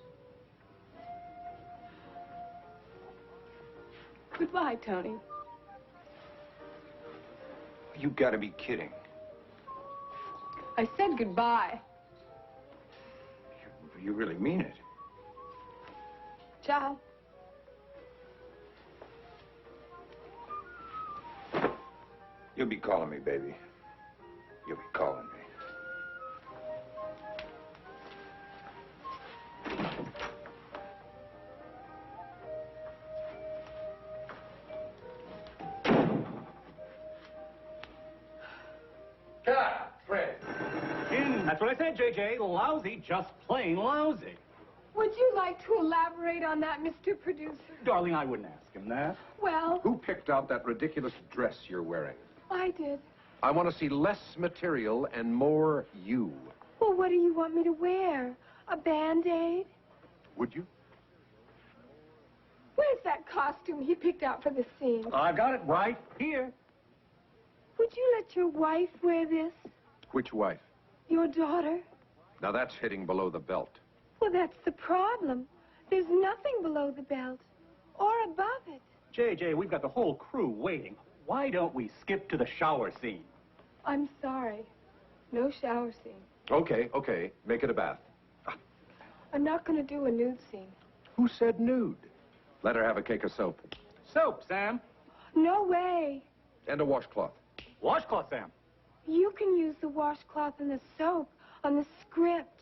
Goodbye, Tony. You gotta be kidding. I said goodbye. You really mean it. Ciao. You'll be calling me, baby. You'll be calling me. Cut, Fred. That's what I said, J.J. Lousy, just plain lousy. Would you like to elaborate on that, Mr. Producer? Darling, I wouldn't ask him that. Well, Who picked out that ridiculous dress you're wearing? I did. I want to see less material and more you. Well, what do you want me to wear? A Band-Aid? Would you? Where's that costume he picked out for the scene? I've got it right here. Would you let your wife wear this? Which wife? Your daughter? Now that's hitting below the belt. Well, that's the problem. There's nothing below the belt or above it. J.J., we've got the whole crew waiting. Why don't we skip to the shower scene? I'm sorry. No shower scene. Okay. Make it a bath. I'm not going to do a nude scene. Who said nude? Let her have a cake of soap. Soap, Sam. No way. And a washcloth. Washcloth, Sam. You can use the washcloth and the soap on the script.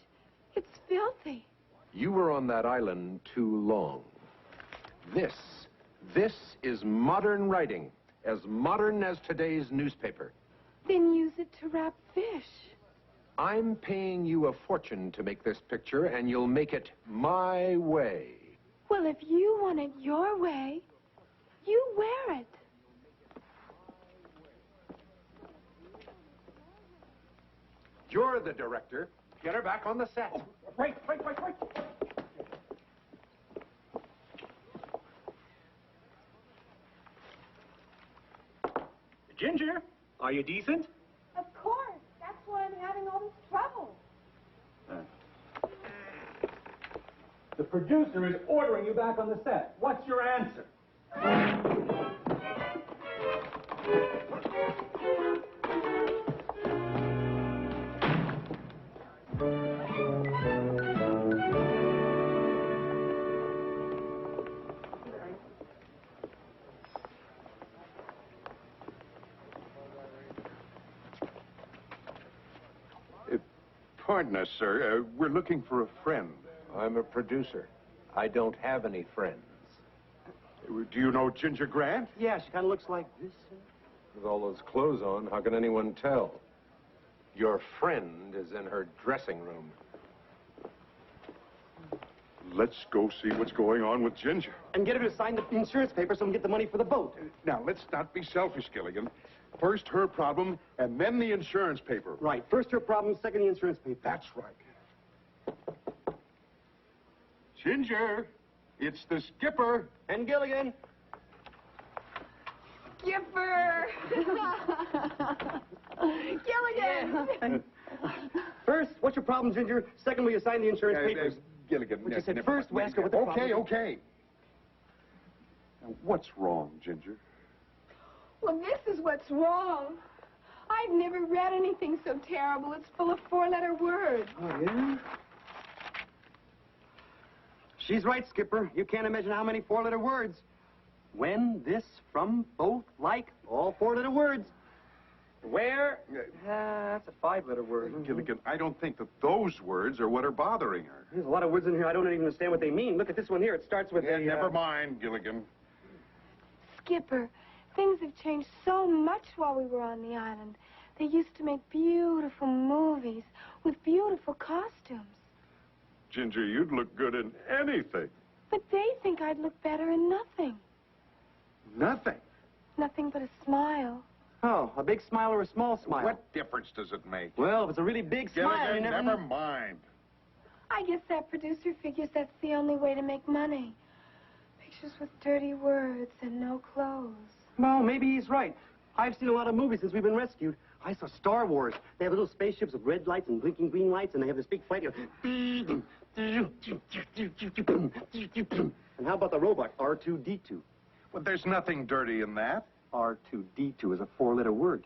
It's filthy. You were on that island too long. This is modern writing. As modern as today's newspaper. Then use it to wrap fish. I'm paying you a fortune to make this picture, and you'll make it my way. Well, if you want it your way, you wear it. You're the director. Get her back on the set. Oh, right. Ginger, are you decent? Of course. That's why I'm having all this trouble. The producer is ordering you back on the set. What's your answer? Pardon us, sir. We're looking for a friend. I'm a producer. I don't have any friends. Do you know Ginger Grant? Yeah, she kind of looks like this. With all those clothes on, how can anyone tell? Your friend is in her dressing room. Let's go see what's going on with Ginger. And get her to sign the insurance paper so we can get the money for the boat. Now, let's not be selfish, Gilligan. First her problem, and then the insurance paper. Right. First her problem, second the insurance paper. That's right. Ginger, it's the skipper. And Gilligan. Skipper! Gilligan! First, what's your problem, Ginger? Second, will you sign the insurance papers? Gilligan. What you said first, we ask her what the problem is. Okay. Now, what's wrong, Ginger? Well, this is what's wrong. I've never read anything so terrible. It's full of four-letter words. Oh, yeah? She's right, Skipper. You can't imagine how many four-letter words. When, this, from, both, like, all four-letter words. Where? That's a five-letter word. Gilligan, I don't think that those words are what are bothering her. There's a lot of words in here I don't even understand what they mean. Look at this one here. It starts with Yeah, never mind, Gilligan. Skipper, things have changed so much while we were on the island. They used to make beautiful movies with beautiful costumes. Ginger, you'd look good in anything. But they think I'd look better in nothing. Nothing? Nothing but a smile. Oh, a big smile or a small smile? What difference does it make? Well, if it's a really big smile, Gilligan, you never... never mind. I guess that producer figures that's the only way to make money. Pictures with dirty words and no clothes. Well, maybe he's right. I've seen a lot of movies since we've been rescued. I saw Star Wars. They have little spaceships with red lights and blinking green lights, and they have this big fight. And how about the robot, R2-D2? Well, there's nothing dirty in that. R2-D2 is a four-letter word.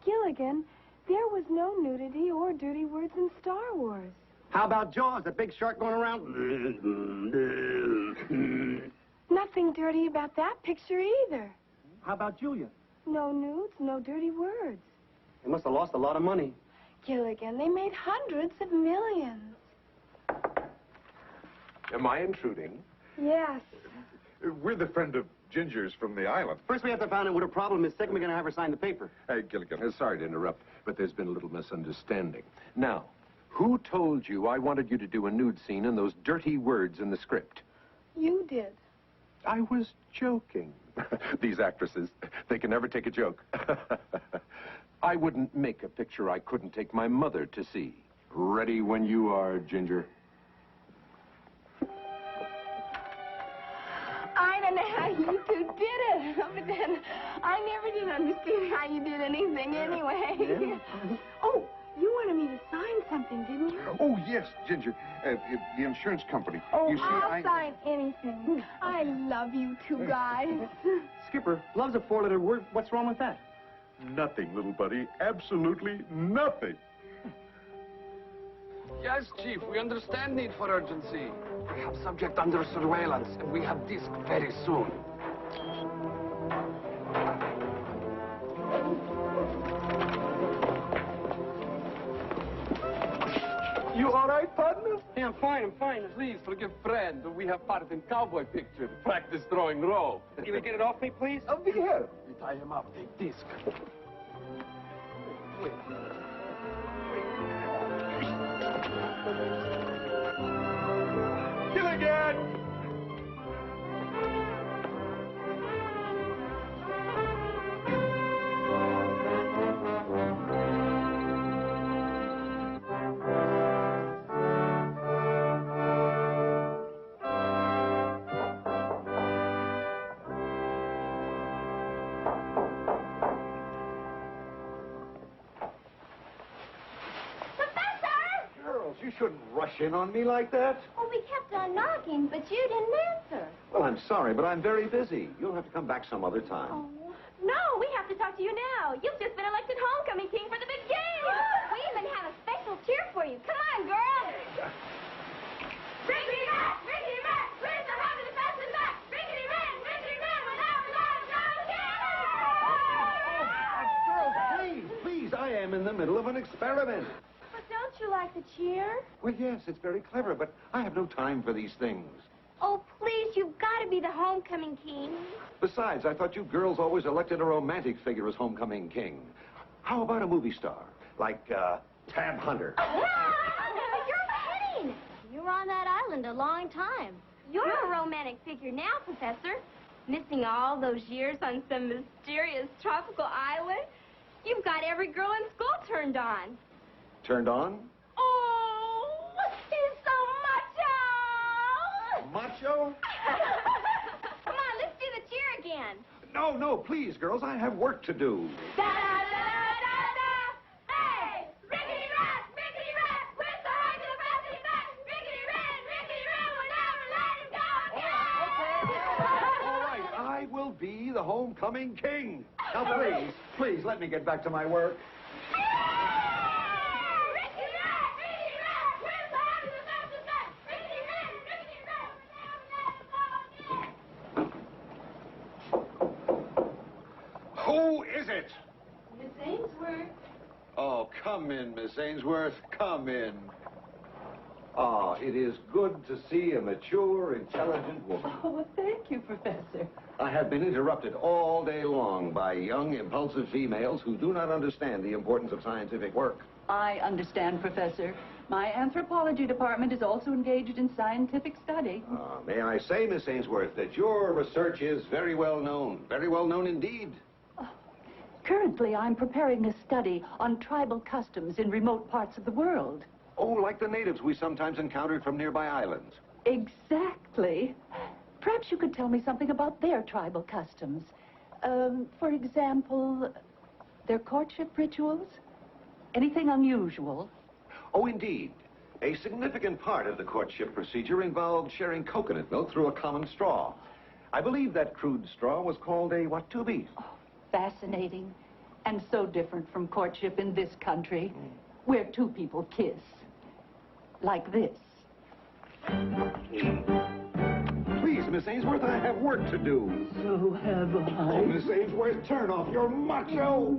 Gilligan, there was no nudity or dirty words in Star Wars. How about Jaws, that big shark going around? Nothing dirty about that picture either. How about Julia? No nudes, no dirty words. They must have lost a lot of money. Gilligan, they made hundreds of millions. Am I intruding? Yes. We're the friend of Ginger's from the island. First, we have to find out what her problem is. Second, we're going to have her sign the paper. Hey, Gilligan, sorry to interrupt, but there's been a little misunderstanding. Now, who told you I wanted you to do a nude scene and those dirty words in the script? You did. I was joking. These actresses, they can never take a joke. I wouldn't make a picture I couldn't take my mother to see. Ready when you are, Ginger. I don't know how you two did it, but then I never did understand how you did anything anyway. Yeah. Oh, you wanted me to sign something, didn't you? Oh, yes, Ginger. The insurance company. Oh, you see, I'll sign anything. I love you two guys. Skipper, love's a four-letter word. What's wrong with that? Nothing, little buddy. Absolutely nothing. Yes, Chief, we understand need for urgency. We have subject under surveillance, and we have disc very soon. You all right, partner? Yeah, I'm fine. Please forgive friend. We have part in cowboy picture. Practice throwing rope. Can you get it off me, please? I'll be here. We tie him up. Take disc. Gilligan! You shouldn't rush in on me like that. Well, we kept on knocking, but you didn't answer. Well, I'm sorry, but I'm very busy. You'll have to come back some other time. Oh, no, we have to talk to you now. You've just been elected homecoming king for the big game. We even have a special cheer for you. Come on, girls. Rickety Rat, where's the heart of the fastest back? Rickety Rat, when I was Girls, please, I am in the middle of an experiment. Don't you like the cheer? Well, yes, it's very clever, but I have no time for these things. Oh, please, you've got to be the homecoming king. Besides, I thought you girls always elected a romantic figure as homecoming king. How about a movie star, like Tab Hunter? You're kidding. You were on that island a long time. You're a romantic figure now, Professor. Missing all those years on some mysterious tropical island. You've got every girl in school turned on. Turned on? Oh, he's so macho! Macho? Come on, let's do the cheer again. No, please, girls, I have work to do. Da-da-da-da-da-da! Hey! Rickety Rat, where's the heart of the fastest back? Rickety Rat, we'll never let him go. All right, I will be the homecoming king. Now, please, let me get back to my work. Who is it? Miss Ainsworth. Oh, come in, Miss Ainsworth. Come in. Ah, it is good to see a mature, intelligent woman. Oh, well, thank you, Professor. I have been interrupted all day long by young, impulsive females who do not understand the importance of scientific work. I understand, Professor. My anthropology department is also engaged in scientific study. May I say, Miss Ainsworth, that your research is very well known indeed. Currently, I'm preparing a study on tribal customs in remote parts of the world. Oh, like the natives we sometimes encountered from nearby islands. Exactly. Perhaps you could tell me something about their tribal customs. For example, their courtship rituals? Anything unusual? Oh, indeed. A significant part of the courtship procedure involved sharing coconut milk through a common straw. I believe that crude straw was called a watubi. Oh, fascinating. And so different from courtship in this country, where two people kiss. Like this. Please, Miss Ainsworth, I have work to do. So have I. Oh, Miss Ainsworth, turn off your macho.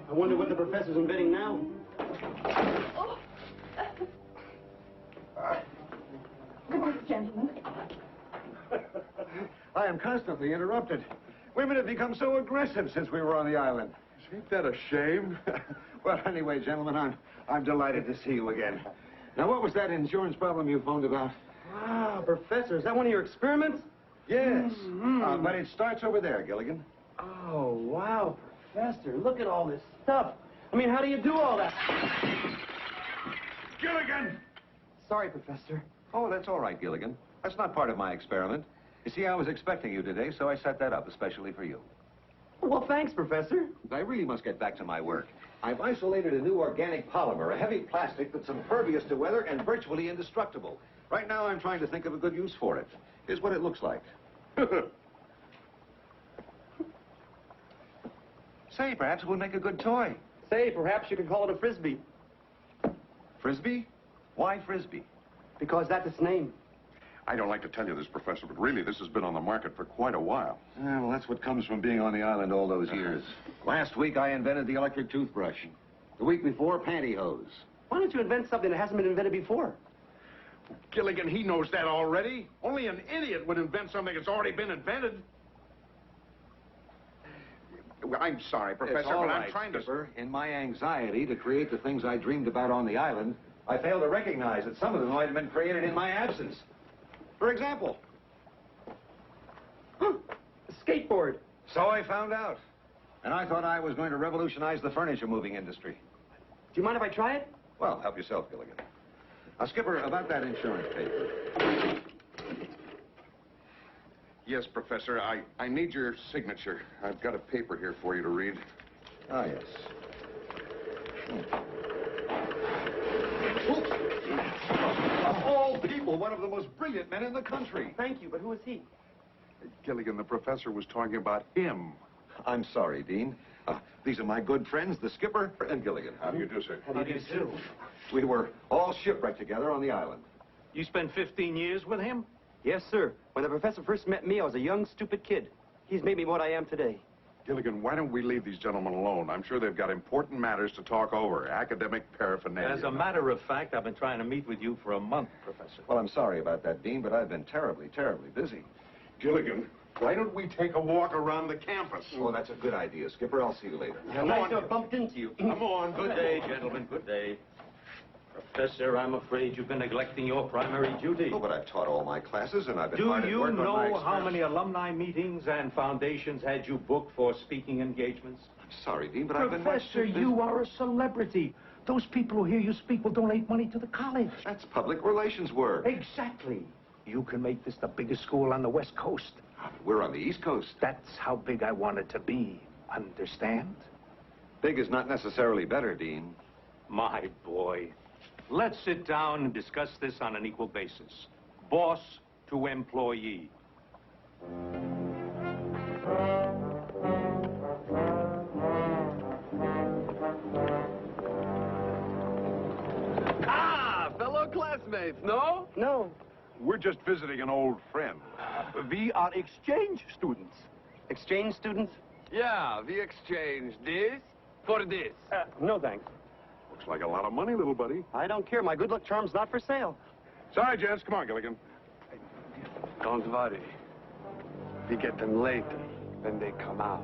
I wonder what the professor's inventing now. Good day, gentlemen. I am constantly interrupted. Women have become so aggressive since we were on the island. Ain't that a shame? Well, anyway, gentlemen, I'm delighted to see you again. Now, what was that insurance problem you phoned about? Ah, Professor, is that one of your experiments? Yes, but it starts over there, Gilligan. Oh, wow, Professor, look at all this stuff. I mean, how do you do all that? Gilligan! Sorry, Professor. Oh, that's all right, Gilligan. That's not part of my experiment. You see, I was expecting you today, so I set that up especially for you. Well, thanks, Professor. I really must get back to my work. I've isolated a new organic polymer, a heavy plastic that's impervious to weather and virtually indestructible. Right now, I'm trying to think of a good use for it. Here's what it looks like. Say, perhaps it would make a good toy. Say, perhaps you could call it a frisbee. Frisbee? Why frisbee? Because that's its name. I don't like to tell you this, Professor, but really, this has been on the market for quite a while. Yeah, well, that's what comes from being on the island all those years. Last week, I invented the electric toothbrush. The week before, pantyhose. Why don't you invent something that hasn't been invented before? Gilligan, he knows that already. Only an idiot would invent something that's already been invented. Well, I'm sorry, Professor, It's all but right, I'm trying Skipper. In my anxiety to create the things I dreamed about on the island, I failed to recognize that some of them might have been created in my absence. For example, a skateboard. So I found out. And I thought I was going to revolutionize the furniture moving industry. Do you mind if I try it? Well, help yourself, Gilligan. Now, Skipper, about that insurance paper. Yes, Professor, I need your signature. I've got a paper here for you to read. Ah, yes. Of all people, one of the most brilliant men in the country. Thank you, but who is he? Gilligan, the professor was talking about him. I'm sorry, Dean. These are my good friends, the Skipper and Gilligan. How do you do, sir? How do you do? We were all shipwrecked together on the island. You spent 15 years with him? Yes, sir. When the professor first met me, I was a young, stupid kid. He's made me what I am today. Gilligan, why don't we leave these gentlemen alone? I'm sure they've got important matters to talk over, academic paraphernalia. As a matter of fact, I've been trying to meet with you for a month, Professor. Well, I'm sorry about that, Dean, but I've been terribly, terribly busy. Gilligan, why don't we take a walk around the campus? Oh, that's a good idea, Skipper. I'll see you later. Nice to have bumped into you. Come on. Good day, gentlemen. Good day. Professor, I'm afraid you've been neglecting your primary duty. Oh, but I've taught all my classes, and I've been Do hard at you work on my know how experiments. many alumni meetings and foundations had you booked for speaking engagements? I'm sorry, Dean, but I've been... Professor, you are a celebrity. Those people who hear you speak will donate money to the college. That's public relations work. Exactly. You can make this the biggest school on the West Coast. We're on the East Coast. That's how big I want it to be. Understand? Big is not necessarily better, Dean. My boy. Let's sit down and discuss this on an equal basis. Boss to employee. Fellow classmates, no? No. we're just visiting an old friend. We are exchange students. Exchange students? Yeah, we exchange this for this. No, thanks. Looks like a lot of money, little buddy. I don't care. My good luck charm's not for sale. Sorry, gents. Come on, Gilligan. Don't worry. We get them later when they come out.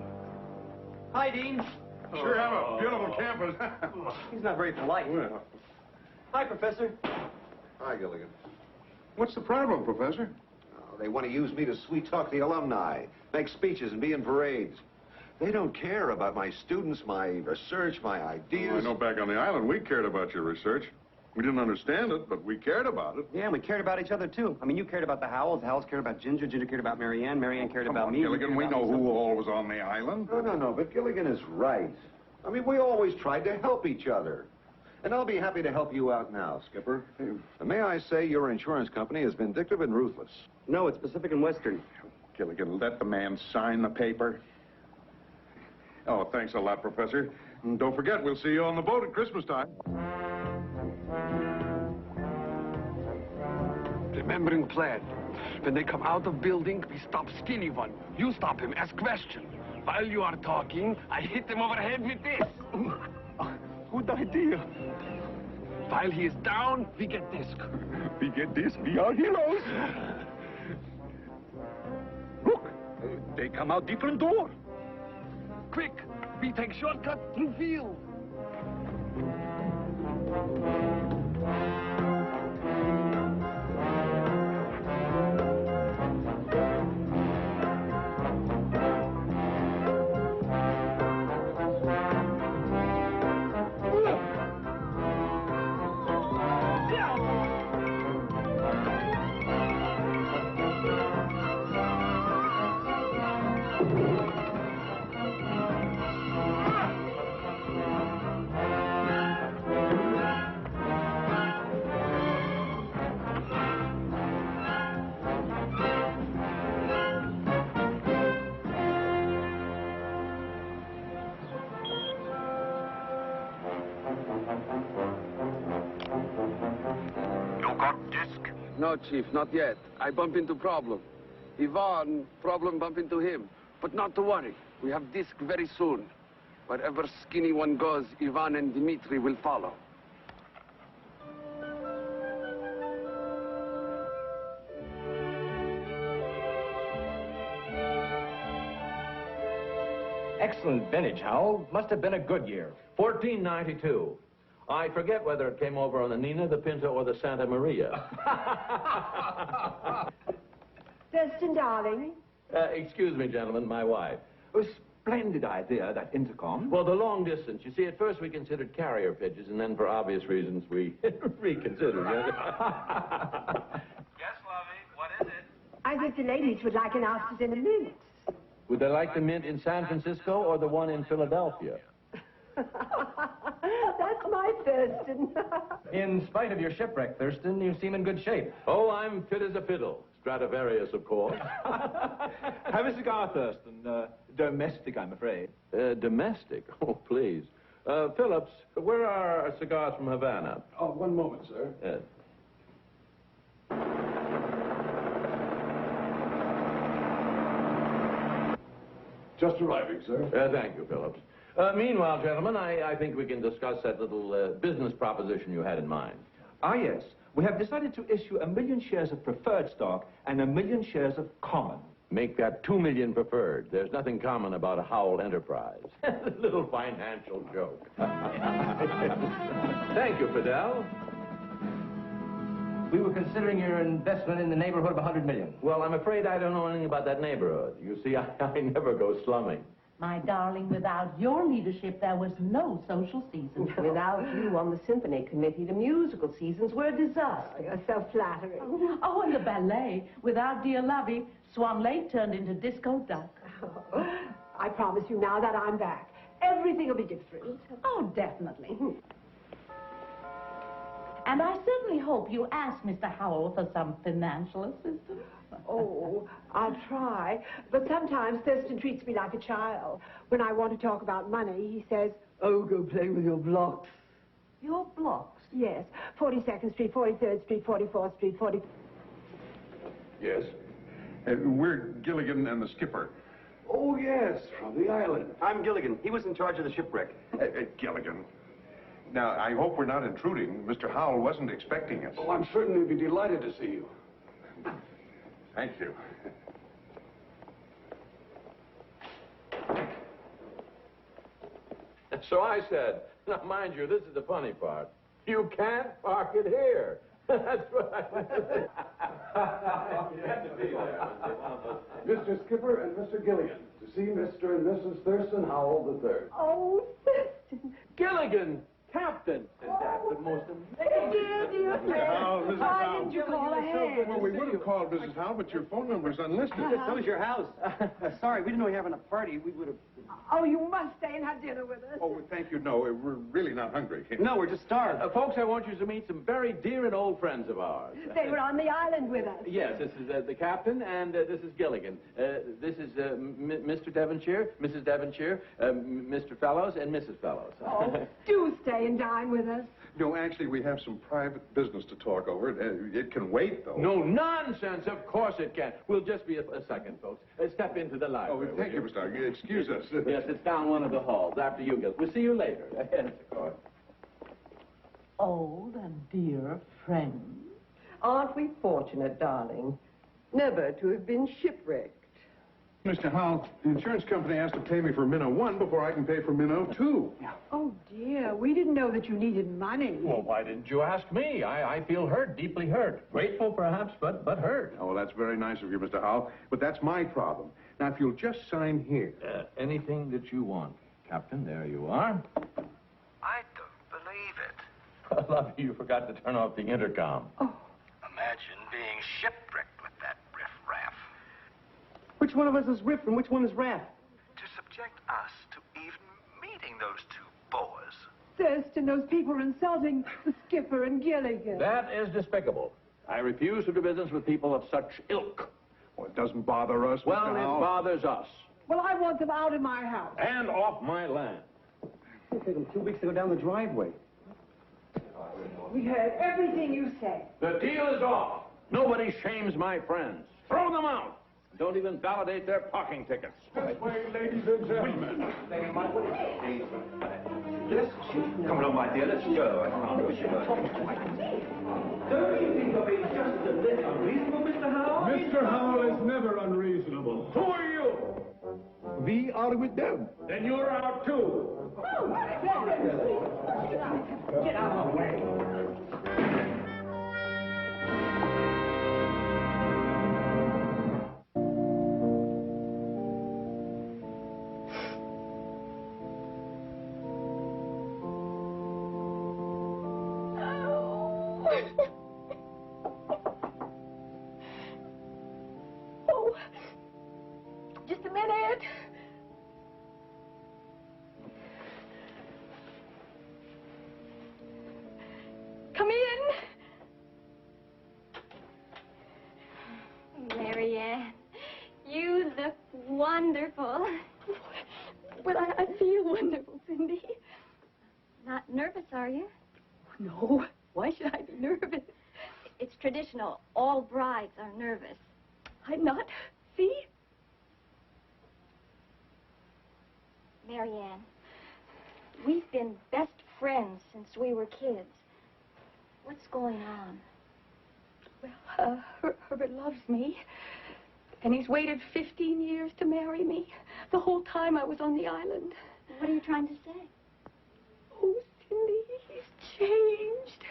Hi, Dean. Sure have a beautiful campus. He's not very polite. Well. Hi, Professor. Hi, Gilligan. What's the problem, Professor? Oh, they want to use me to sweet-talk the alumni, make speeches and be in parades. They don't care about my students, my research, my ideas. Well, I know back on the island we cared about your research. We didn't understand it, but we cared about it. Yeah, we cared about each other, too. I mean, you cared about the Howells. The Howells cared about Ginger. Ginger cared about Marianne. Marianne cared about me. Gilligan, we know who all was on the island. No, but Gilligan is right. I mean, we always tried to help each other. And I'll be happy to help you out now, Skipper. May I say your insurance company is vindictive and ruthless? No, it's Pacific and Western. Gilligan, let the man sign the paper. Oh, thanks a lot, Professor. And don't forget, we'll see you on the boat at Christmas time. Remembering plan. When they come out of building, we stop skinny one. You stop him, ask question. While you are talking, I hit him over the head with this. Good idea. While he is down, we get this. We get this, we are heroes. Look, they come out different door. Quick, we take shortcut through field. No, Chief, not yet. I bump into problem. Ivan, problem bump into him. But not to worry. We have disc very soon. Wherever skinny one goes, Ivan and Dmitri will follow. Excellent vintage, Howell. Must have been a good year. 1492. I forget whether it came over on the Nina, the Pinta, or the Santa Maria. Thurston, darling. Excuse me, gentlemen, my wife. Oh, splendid idea, that intercom. Well, the long distance. You see, at first we considered carrier pigeons, and then for obvious reasons we reconsidered. Yes, Lovey, what is it? I think the ladies would like an ousters in a minute. Would they like the mint in San Francisco or the one in Philadelphia? That's my Thurston. In spite of your shipwreck, Thurston, you seem in good shape. Oh, I'm fit as a fiddle. Stradivarius, of course. Have a cigar, Thurston. Domestic, I'm afraid. Domestic? Oh, please. Phillips, where are our cigars from Havana? Oh, one moment, sir. Yes. Just arriving, sir. Thank you, Phillips. Meanwhile, gentlemen, I think we can discuss that little business proposition you had in mind. Ah, yes. We have decided to issue 1 million shares of preferred stock and 1 million shares of common. Make that 2 million preferred. There's nothing common about a Howell enterprise. Little financial joke. Thank you, Fidel. We were considering your investment in the neighborhood of 100 million. Well, I'm afraid I don't know anything about that neighborhood. You see, I never go slumming. My darling, without your leadership, there was no social season. Without you on the symphony committee, the musical seasons were a disaster. You're so flattering. Oh, and the ballet. Without dear Lovey, Swan Lake turned into Disco Duck. Oh, I promise you now that I'm back, everything will be different. Oh, definitely. And I certainly hope you ask Mr. Howell for some financial assistance. Oh, I'll try. But sometimes Thurston treats me like a child. When I want to talk about money, he says, "Oh, go play with your blocks." Your blocks? Yes. 42nd Street, 43rd Street, 44th Street, 40... Yes? We're Gilligan and the skipper. Oh, yes, from the island. I'm Gilligan. He was in charge of the shipwreck. Gilligan. Now, I hope we're not intruding. Mr. Howell wasn't expecting us. Oh, I'm certain he'd be delighted to see you. Thank you. So I said, now mind you, this is the funny part. You can't park it here. That's right. Mr. Skipper and Mr. Gilligan, to see Mr. and Mrs. Thurston Howell III. Oh, Gilligan, Captain. And that's the most amazing. dear Howell, Mrs. Why Howell. didn't you call ahead? Well, we would have called Mrs. Howell, but your phone number's unlisted. So is your house. Sorry, we didn't know you were having a party. We would have... Oh, you must stay and have dinner with us. Oh, thank you. No, we're really not hungry. No, we're just starved. Folks, I want you to meet some very dear and old friends of ours. They were on the island with us. Yes, this is the captain, and this is Gilligan. This is Mr. Devonshire, Mrs. Devonshire, Mr. Fellows, and Mrs. Fellows. Oh, do stay and dine with us. No, actually, we have some private business to talk over. It can wait, though. No nonsense. Of course it can. We'll just be a second, folks. Step into the library. Oh, thank you, Mr. Howell. Excuse us. Yes, it's down one of the halls. After you, Gil. We'll see you later. Yes, of course. Old and dear friends. Aren't we fortunate, darling, never to have been shipwrecked? Mr. Howell, the insurance company has to pay me for Minnow 1 before I can pay for Minnow 2. Oh, dear. We didn't know that you needed money. Well, why didn't you ask me? I feel hurt, deeply hurt. Grateful, perhaps, but hurt. Oh, well, that's very nice of you, Mr. Howell, but that's my problem. Now, if you'll just sign here. Anything that you want, Captain. There you are. I don't believe it. Love you forgot to turn off the intercom. Oh. Imagine being shipwrecked with that riff-raff. Which one of us is Riff and which one is Raff? To subject us to even meeting those two boas. Thurston, those people are insulting the skipper and Gilligan. That is despicable. I refuse to do business with people of such ilk. Well, it doesn't bother us, Well, Mr. Howell. it bothers us. Well, I want them out of my house. And off my land. It took them 2 weeks to go down the driveway. We heard everything you said. The deal is off. Nobody shames my friends. Throw them out. Don't even validate their parking tickets. This way, ladies and gentlemen. Yes, come along, my dear. Let's go. I can't wish you Don't you think of being just a little unreasonable, Mr. Howell? Mr. Howell is never unreasonable. Who are you? We are with them. Then you're out too. Get out of the way. Oh, just a minute. Come in. Marianne, you look wonderful. Well, I feel wonderful, Cindy. Not nervous, are you? No, why should I be nervous? It's traditional. All brides are nervous. I'm not. See? Marianne, we've been best friends since we were kids. What's going on? Well, Herbert loves me. And he's waited 15 years to marry me. The whole time I was on the island. What are you trying to say? Oh, Cindy, he's changed.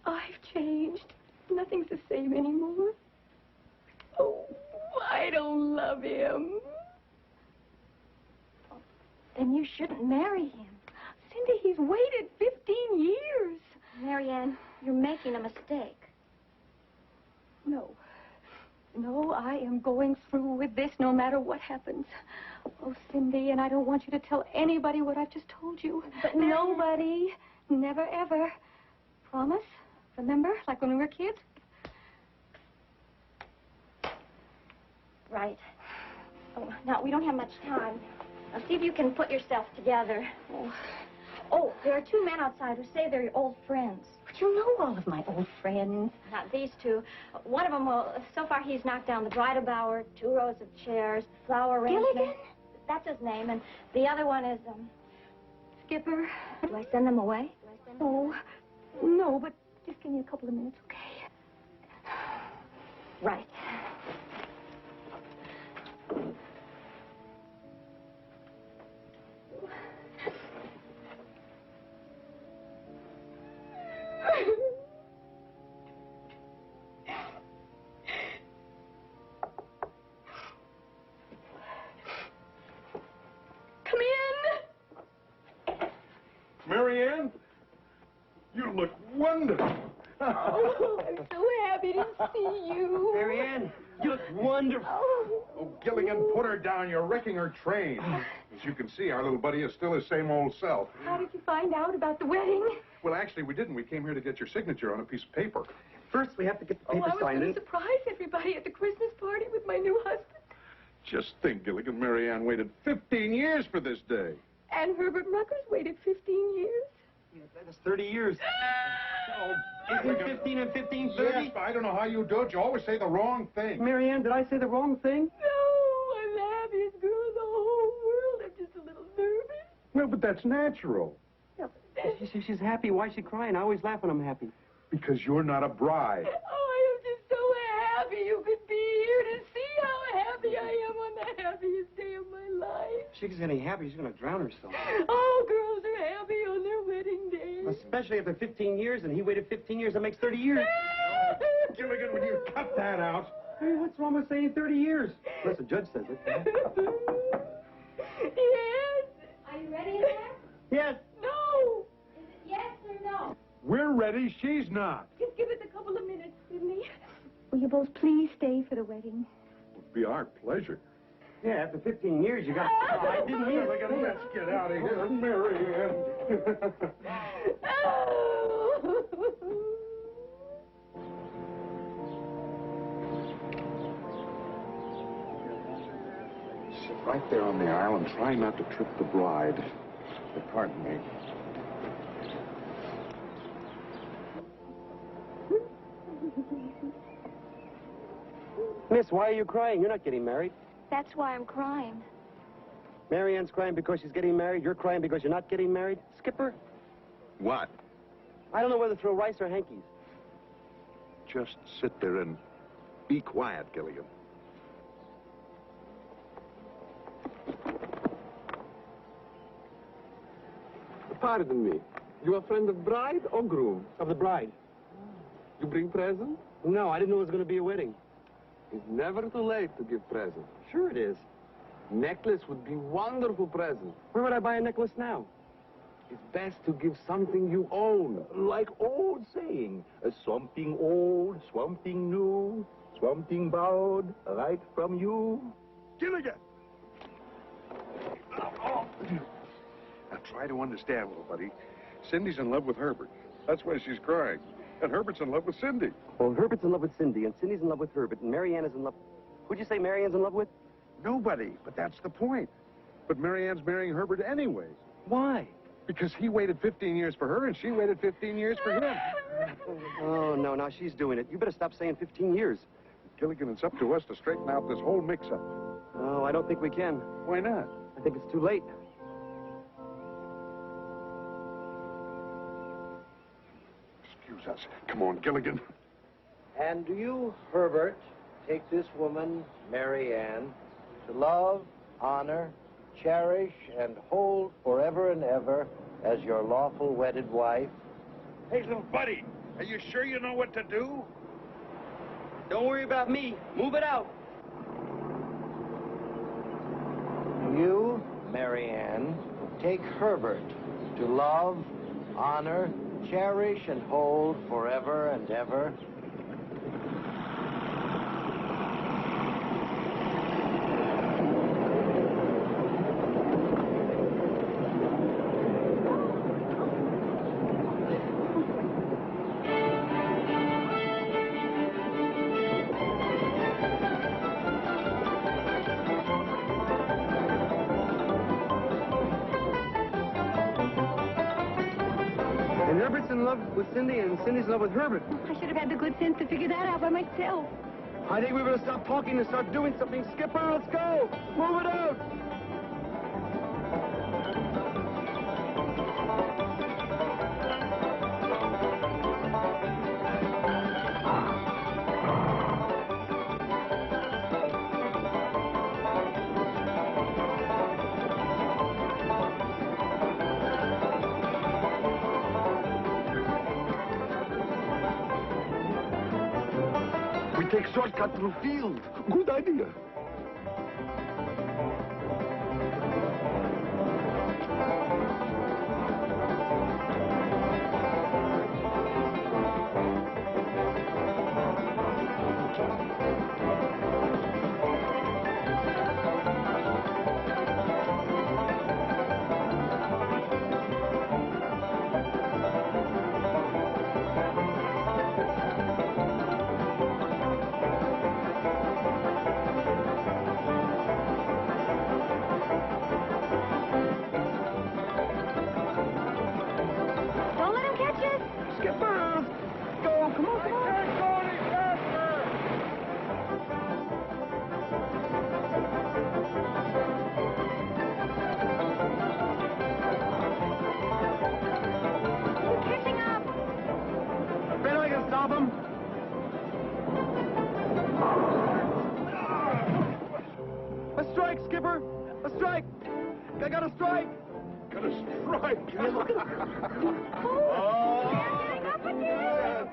I've changed. Nothing's the same anymore. Oh, I don't love him. Then you shouldn't marry him. Cindy, he's waited 15 years. Marianne, you're making a mistake. No. No, I am going through with this no matter what happens. Oh, Cindy, and I don't want you to tell anybody what I've just told you. But nobody, never ever. Promise? Remember, like when we were kids? Right. Oh, now, we don't have much time. Now, see if you can put yourself together. Oh, there are two men outside who say they're your old friends. But you know all of my old friends. Not these two. One of them, well, so far he's knocked down the bridal bower, 2 rows of chairs, flower arrangement. Gilligan? That's his name. And the other one is, Skipper. Do I send them away? Oh, no, but just give me a couple of minutes, okay? Right. Come in. Marianne, you look wonderful. Oh, I'm so happy to see you. Marianne, you look wonderful. Oh, Gilligan, put her down. You're wrecking her train. As you can see, our little buddy is still his same old self. How did you find out about the wedding? Well, actually, we didn't. We came here to get your signature on a piece of paper. First, we have to get the Oh, paper I was signed. going to surprise everybody at the Christmas party with my new husband. Just think, Gilligan, Marianne waited 15 years for this day. And Herbert Rucker's waited 15 years. Yeah, that's 30 years. Isn't 15 and 15 30? Yes, but I don't know how you do it. You always say the wrong thing. Marianne, did I say the wrong thing? No, I'm the happiest girl in the whole world. I'm just a little nervous. Well, but that's natural. She's happy. Why is she crying? I always laugh when I'm happy. Because you're not a bride. Oh, I am just so happy you could be here to see how happy I am on the happiest day of my life. If she gets any happy, she's going to drown herself. Oh, girls are happy on their wedding day. Especially after 15 years, and he waited 15 years. That makes 30 years. Gilligan, would you cut that out? Hey, what's wrong with saying 30 years? Unless the judge says it. Yes. Are you ready in there? Yes. No. Is it yes or no? We're ready. She's not. Just give us a couple of minutes, Sidney. Will you both please stay for the wedding? It would be our pleasure. Yeah, after 15 years, you got to... Oh, I didn't mean it. Gilligan, let's get out of here. Marianne. Sit right there on the aisle and try not to trip the bride. Pardon me. Miss, why are you crying? You're not getting married. That's why I'm crying. Marianne's crying because she's getting married. You're crying because you're not getting married. Skipper, What? I don't know whether to throw rice or hankies. Just sit there and be quiet, Gilligan. Pardon me. You a friend of bride or groom? Of the bride. You bring present? No, I didn't know it was going to be a wedding. It's never too late to give present. Sure it is. Necklace would be wonderful present. Where would I buy a necklace now? It's best to give something you own. Like old saying, something old, something new, something borrowed right from you. Gilligan! Now try to understand, little buddy. Cindy's in love with Herbert. That's why she's crying. And Herbert's in love with Cindy. Well, Herbert's in love with Cindy, and Cindy's in love with Herbert, and Marianne is in love... Who'd you say Marianne's in love with? Nobody, but that's the point. But Marianne's marrying Herbert anyways. Why? Because he waited 15 years for her, and she waited 15 years for him. Oh, no, now she's doing it. You better stop saying 15 years. Gilligan, it's up to us to straighten out this whole mix-up. Oh, I don't think we can. Why not? I think it's too late. Excuse us. Come on, Gilligan. And do you, Herbert, take this woman, Marianne, to love, honor, cherish, and hold forever and ever as your lawful wedded wife? Hey, little buddy, are you sure you know what to do? Don't worry about me. Move it out. You, Marianne, take Herbert to love, honor, cherish, and hold forever and ever. in love with Cindy, and Cindy's in love with Herbert. I should have had the good sense to figure that out by myself. I think we better stop talking and start doing something. Skipper, let's go! Move it out! Take shortcut through field. Good idea. Skipper! A strike! I got a strike! Got a strike! Yeah, look at it. Oh! They're getting up again!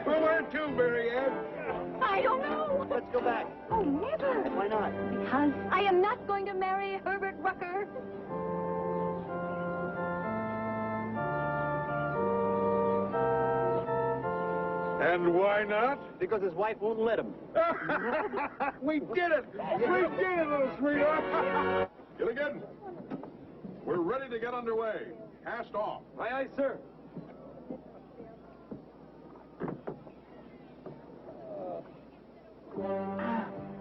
Where to, Mary Ann? I don't know. Let's go back. Oh, never. Why not? Because I am not going to marry Herbert Rucker. And why not? Because his wife won't let him. We did it! We did it, little sweetheart! Gilligan, we're ready to get underway. Cast off. Aye, aye, sir.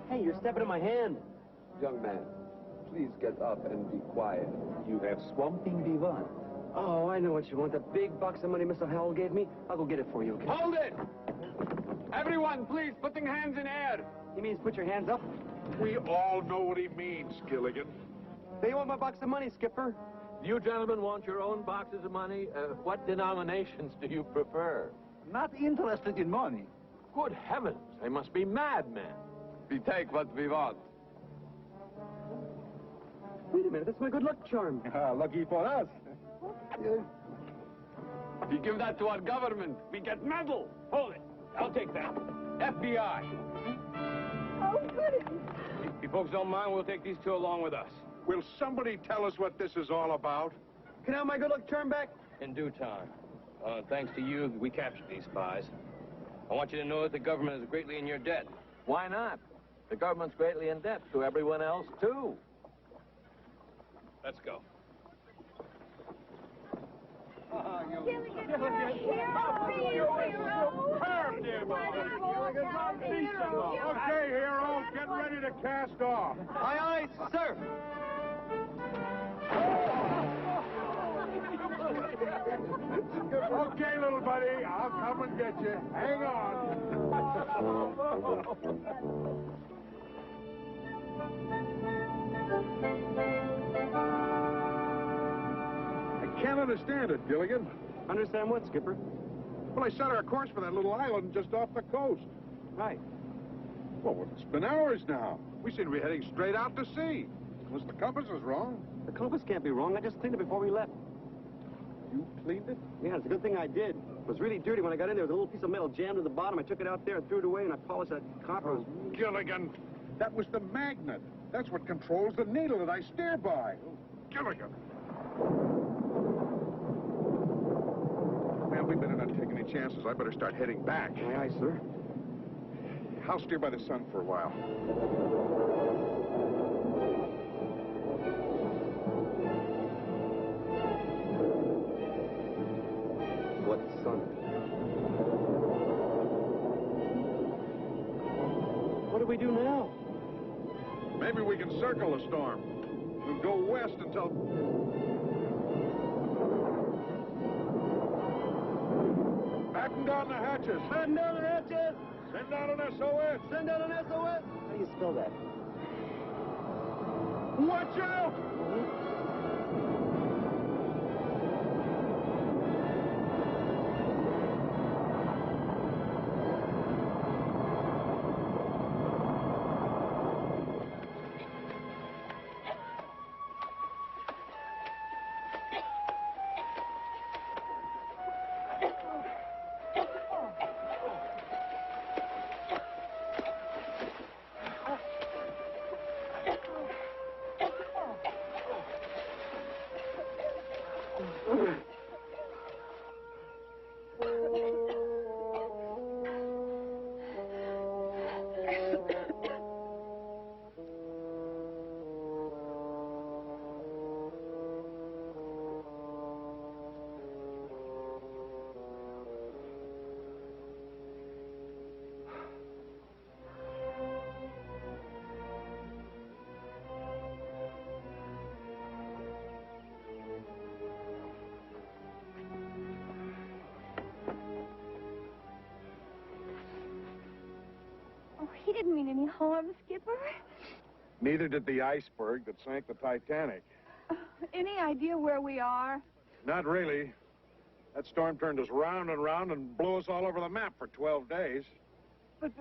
Hey, you're stepping in my hand. Young man, please get up and be quiet. You have swamping divan. Oh, I know what you want. The big box of money Mr. Howell gave me. I'll go get it for you, okay? Hold it! Everyone, please, putting hands in air. He means put your hands up. We all know what he means, Gilligan. They want my box of money, Skipper. You gentlemen want your own boxes of money? What denominations do you prefer? Not interested in money. Good heavens, they must be madmen. We take what we want. Wait a minute, that's my good luck charm. Lucky for us. We give that to our government. We get medal. Hold it. I'll take that. FBI. Oh, goody. If you folks don't mind, we'll take these two along with us. Will somebody tell us what this is all about? Can I have my good luck charm back? In due time. Thanks to you, we captured these spies. I want you to know that the government is greatly in your debt. Why not? The government's greatly in debt to everyone else, too. Let's go. Gilligan, you're a hero. Superb, dear boy. Okay, hero, get ready to cast off. Aye, aye, sir. Okay, little buddy, I'll come and get you. Hang on. I can't understand it, Gilligan. Understand what, Skipper? Well, I set our course for that little island just off the coast. Right. Well, it's been hours now. We seem to be heading straight out to sea. Unless the compass is wrong. The compass can't be wrong. I just cleaned it before we left. You cleaned it? Yeah, it's a good thing I did. It was really dirty when I got in there. There was a little piece of metal jammed to the bottom. I took it out there and threw it away, and I polished that copper. Gilligan, That was the magnet. That's what controls the needle that I steer by. Oh, Gilligan. Well, we better not take any chances. I better start heading back. Aye, aye, sir. I'll steer by the sun for a while. What sun? What do we do now? Maybe we can circle the storm. We'll go west until... Batten down the hatches. Batten down the hatches. Send out an SOS. Send out an SOS. How do you spell that? Watch out! He didn't mean any harm, Skipper. Neither did the iceberg that sank the Titanic. Any idea where we are? Not really. That storm turned us round and round and blew us all over the map for 12 days. But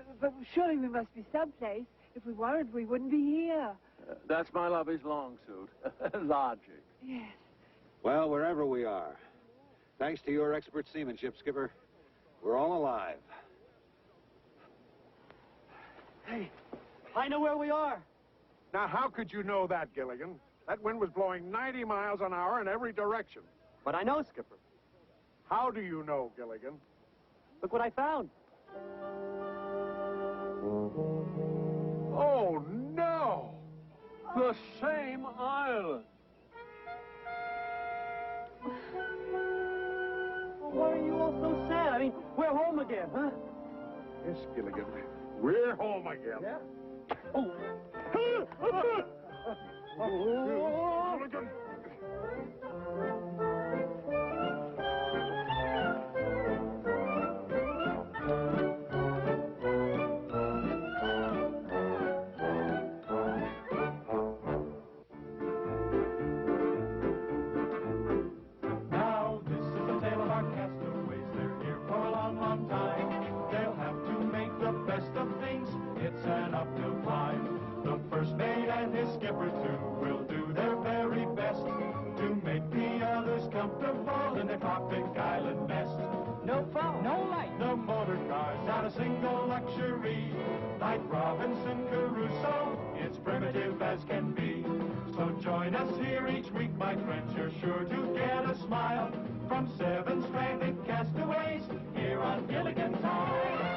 surely we must be someplace. If we weren't, we wouldn't be here. That's my lovey's long suit. Logic. Yes. Well, wherever we are, thanks to your expert seamanship, Skipper, we're all alive. Hey, I know where we are. Now, how could you know that, Gilligan? That wind was blowing 90 miles an hour in every direction. But I know, Skipper. How do you know, Gilligan? Look what I found. Oh, no! The same island. Well, why are you all so sad? I mean, we're home again, huh? Yes, Gilligan. We're home again. Yeah? Oh. Gilligan. Now, this is the tale of our castaways. They're here for a long, long time. They'll have to make the best of things. It's an uphill climb. The first mate and his skipper, too, will do their very best to make the others comfortable in their tropic island nest. No phone, no light. The motor car's not a single luxury. Like Robinson Crusoe, it's primitive as can be. So join us here each week, my friends. You're sure to get a smile from 7 stranded castaways here on Gilligan's Island.